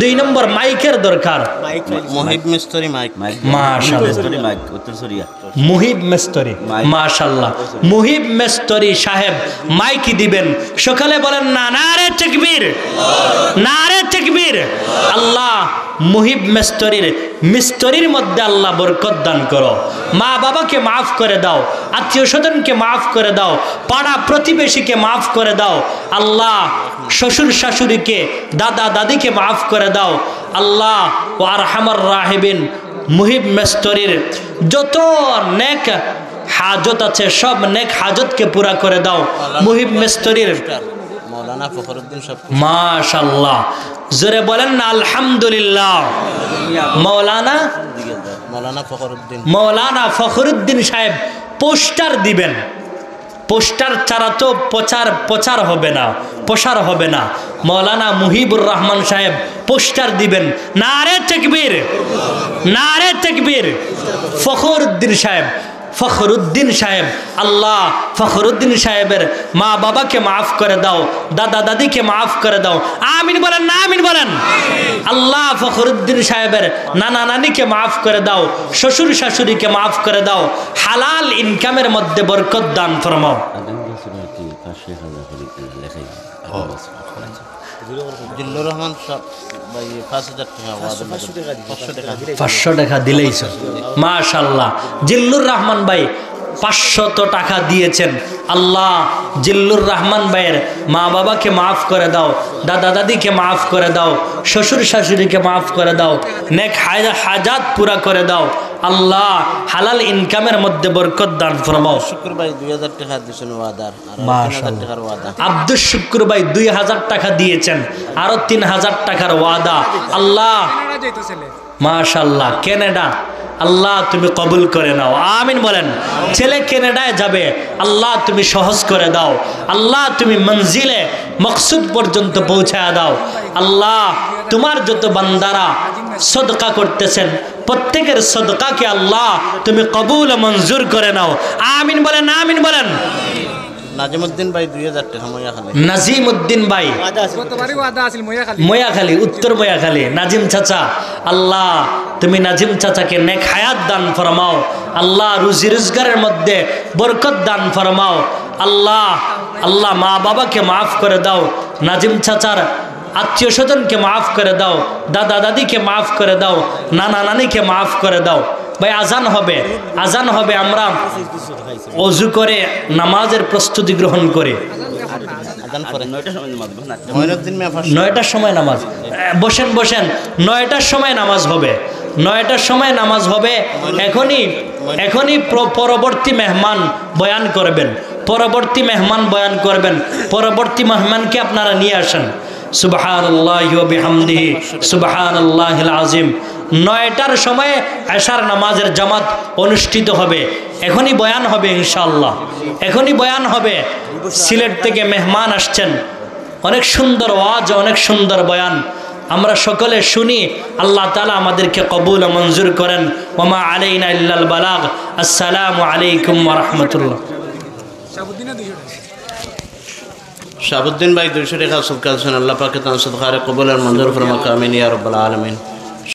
2 নম্বর মাইকের দরকার। মুহিব মিস্ত্রি মাইক। মাশাআল্লাহ, মুহিব মিস্ত্রি। মাশাআল্লাহ, মুহিব মিস্ত্রি সাহেব মাইক দিবেন। সকালে বলেন না নারে তাকবীর, নারে তাকবীর। আল্লাহ মুহিব মিস্ত্রির মধ্যে আল্লাহ বরকত দান করো। মা বাবাকে মাফ করে দাও, আত্মীয় স্বজনকে মাফ করে দাও, পাড়া প্রতিবেশীকে মাফ করে দাও। আল্লাহ শ্বশুর শাশুড়িকে, দাদা দাদিকে মাফ করে দাও। আল্লাহ ও আরহামার রাহিমিন, মুহিব মিস্ত্রির যত নেক হাজত আছে সব নেক হাজতকে পুরা করে দাও। মুহিব মিস্ত্রির মৌলানা ফখরুদ্দিন সাহেব। মাশাআল্লাহ, জোরে বলেন না আলহামদুলিল্লাহ। মৌলানা ফখরুদ্দিন সাহেব পোস্টার দিবেন। পোস্টার ছাড়া তো প্রচার হবে না, প্রসার হবে না। মৌলানা মুহিবুর রহমান সাহেব পোস্টার দিবেন। নারে তাকবীর, নারে তাকবীর। ফখরুদ্দিন সাহেব, আল্লাহ ফখরুদ্দিন সাহেবের মা বাবাকে মাফ করে দাও, দাদা দাদিকে মাফ করে দাও। আমিন বলেন না? আমিন বলেন। আল্লাহ ফখরুদ্দিন সাহেবের নানা নানিকে মাফ করে দাও, শ্বশুর শাশুড়িকে মাফ করে দাও। হালাল ইনকামের মধ্যে বরকত দান ফরমাও। জিল্লুর রহমান 500 টাকা দিলেই মাশাআল্লাহ। জিল্লুর রহমান ভাই 500 টাকা দিয়েছেন। আল্লাহ জিল্লুর রহমান ভাইয়ের মা বাবাকে মাফ করে দাও, দাদা দাদিকে মাফ করে দাও, শ্বশুর শাশুড়িকে মাফ করে দাও, নেক হাজাত পুরা করে দাও। আল্লাহ হালাল ইনকামের মধ্যে বরকত দান ফরমাও। শুক্র ভাই 2000 টাকা দিয়েছেন ওয়াদার, আর 3000 টাকার ওয়াদা। আব্দুল শুক্র ভাই 2000 টাকা দিয়েছেন, আরো 3000 টাকার ওয়াদা। আল্লাহ মাশাআল্লাহ। কানাডা, আল্লাহ তুমি কবুল করে নাও, আমিন বলেন। ছেলে কানাডায় যাবে, আল্লাহ তুমি সহজ করে দাও, আল্লাহ তুমি মঞ্জিলে মকসুদ পর্যন্ত পৌঁছায় দাও। আল্লাহ তোমার যত বান্দারা সদকা করতেছেন প্রত্যেকের সদকাকে আল্লাহ তুমি কবুল ও মঞ্জুর করে নাও, আমিন বলেন, আমিন বলেন। নাজিমউদ্দিন ভাই 2000 টাকা ময়াখালী। নাজিমউদ্দিন ভাই ময়াখালী, উত্তর ময়াখালী। নাজিম চাচা, আল্লাহ তুমি নাজিম চাচাকে নেক হায়াত দান ফরমাও, আল্লাহ রুজি রোজগারের মধ্যে বরকত দান ফরমাও। আল্লাহ আল্লাহ মা বাবাকে মাফ করে দাও, নাজিম চাচার আত্মীয় স্বজনকে মাফ করে দাও, দাদা দাদিকে মাফ করে দাও, নানা নানিকে মাফ করে দাও। ভাই আজান হবে, আজান হবে, আমরা অজু করে নামাজের প্রস্তুতি গ্রহণ করি। 9টার সময় নামাজ, বসেন বসেন, 9টার সময় নামাজ হবে, 9টার সময় নামাজ হবে। এখনই পরবর্তী মেহমান বয়ান করবেন, পরবর্তী মেহমান বয়ান করবেন, পরবর্তী মেহমানকে আপনারা নিয়ে আসেন। সুবহানাল্লাহি ওয়া বিহামদিহি সুবহানাল্লাহিল আযীম। 9টার সময় এশার নামাজের জামাত অনুষ্ঠিত হবে। এখনই বয়ান হবে ইনশাআল্লাহ, এখনই বয়ান হবে। সিলেট থেকে মেহমান আসছেন, অনেক সুন্দর ওয়াজ, অনেক সুন্দর বয়ান আমরা সকলে শুনি। আল্লাহ তাআলা আমাদেরকে কবুল ও মঞ্জুর করেন। ওয়া মা আলাইনা ইল্লাল বালাগ। আসসালামু আলাইকুম ওয়া রাহমাতুল্লাহ। শাহাবুদ্দিন ভাই 200 টাকা সদকা দিয়েছেন, আল্লাহ পাক তার সদকারে কবুল আর মঞ্জুর ফরমাক, আমিন ইয়া রাব্বাল আলামিন।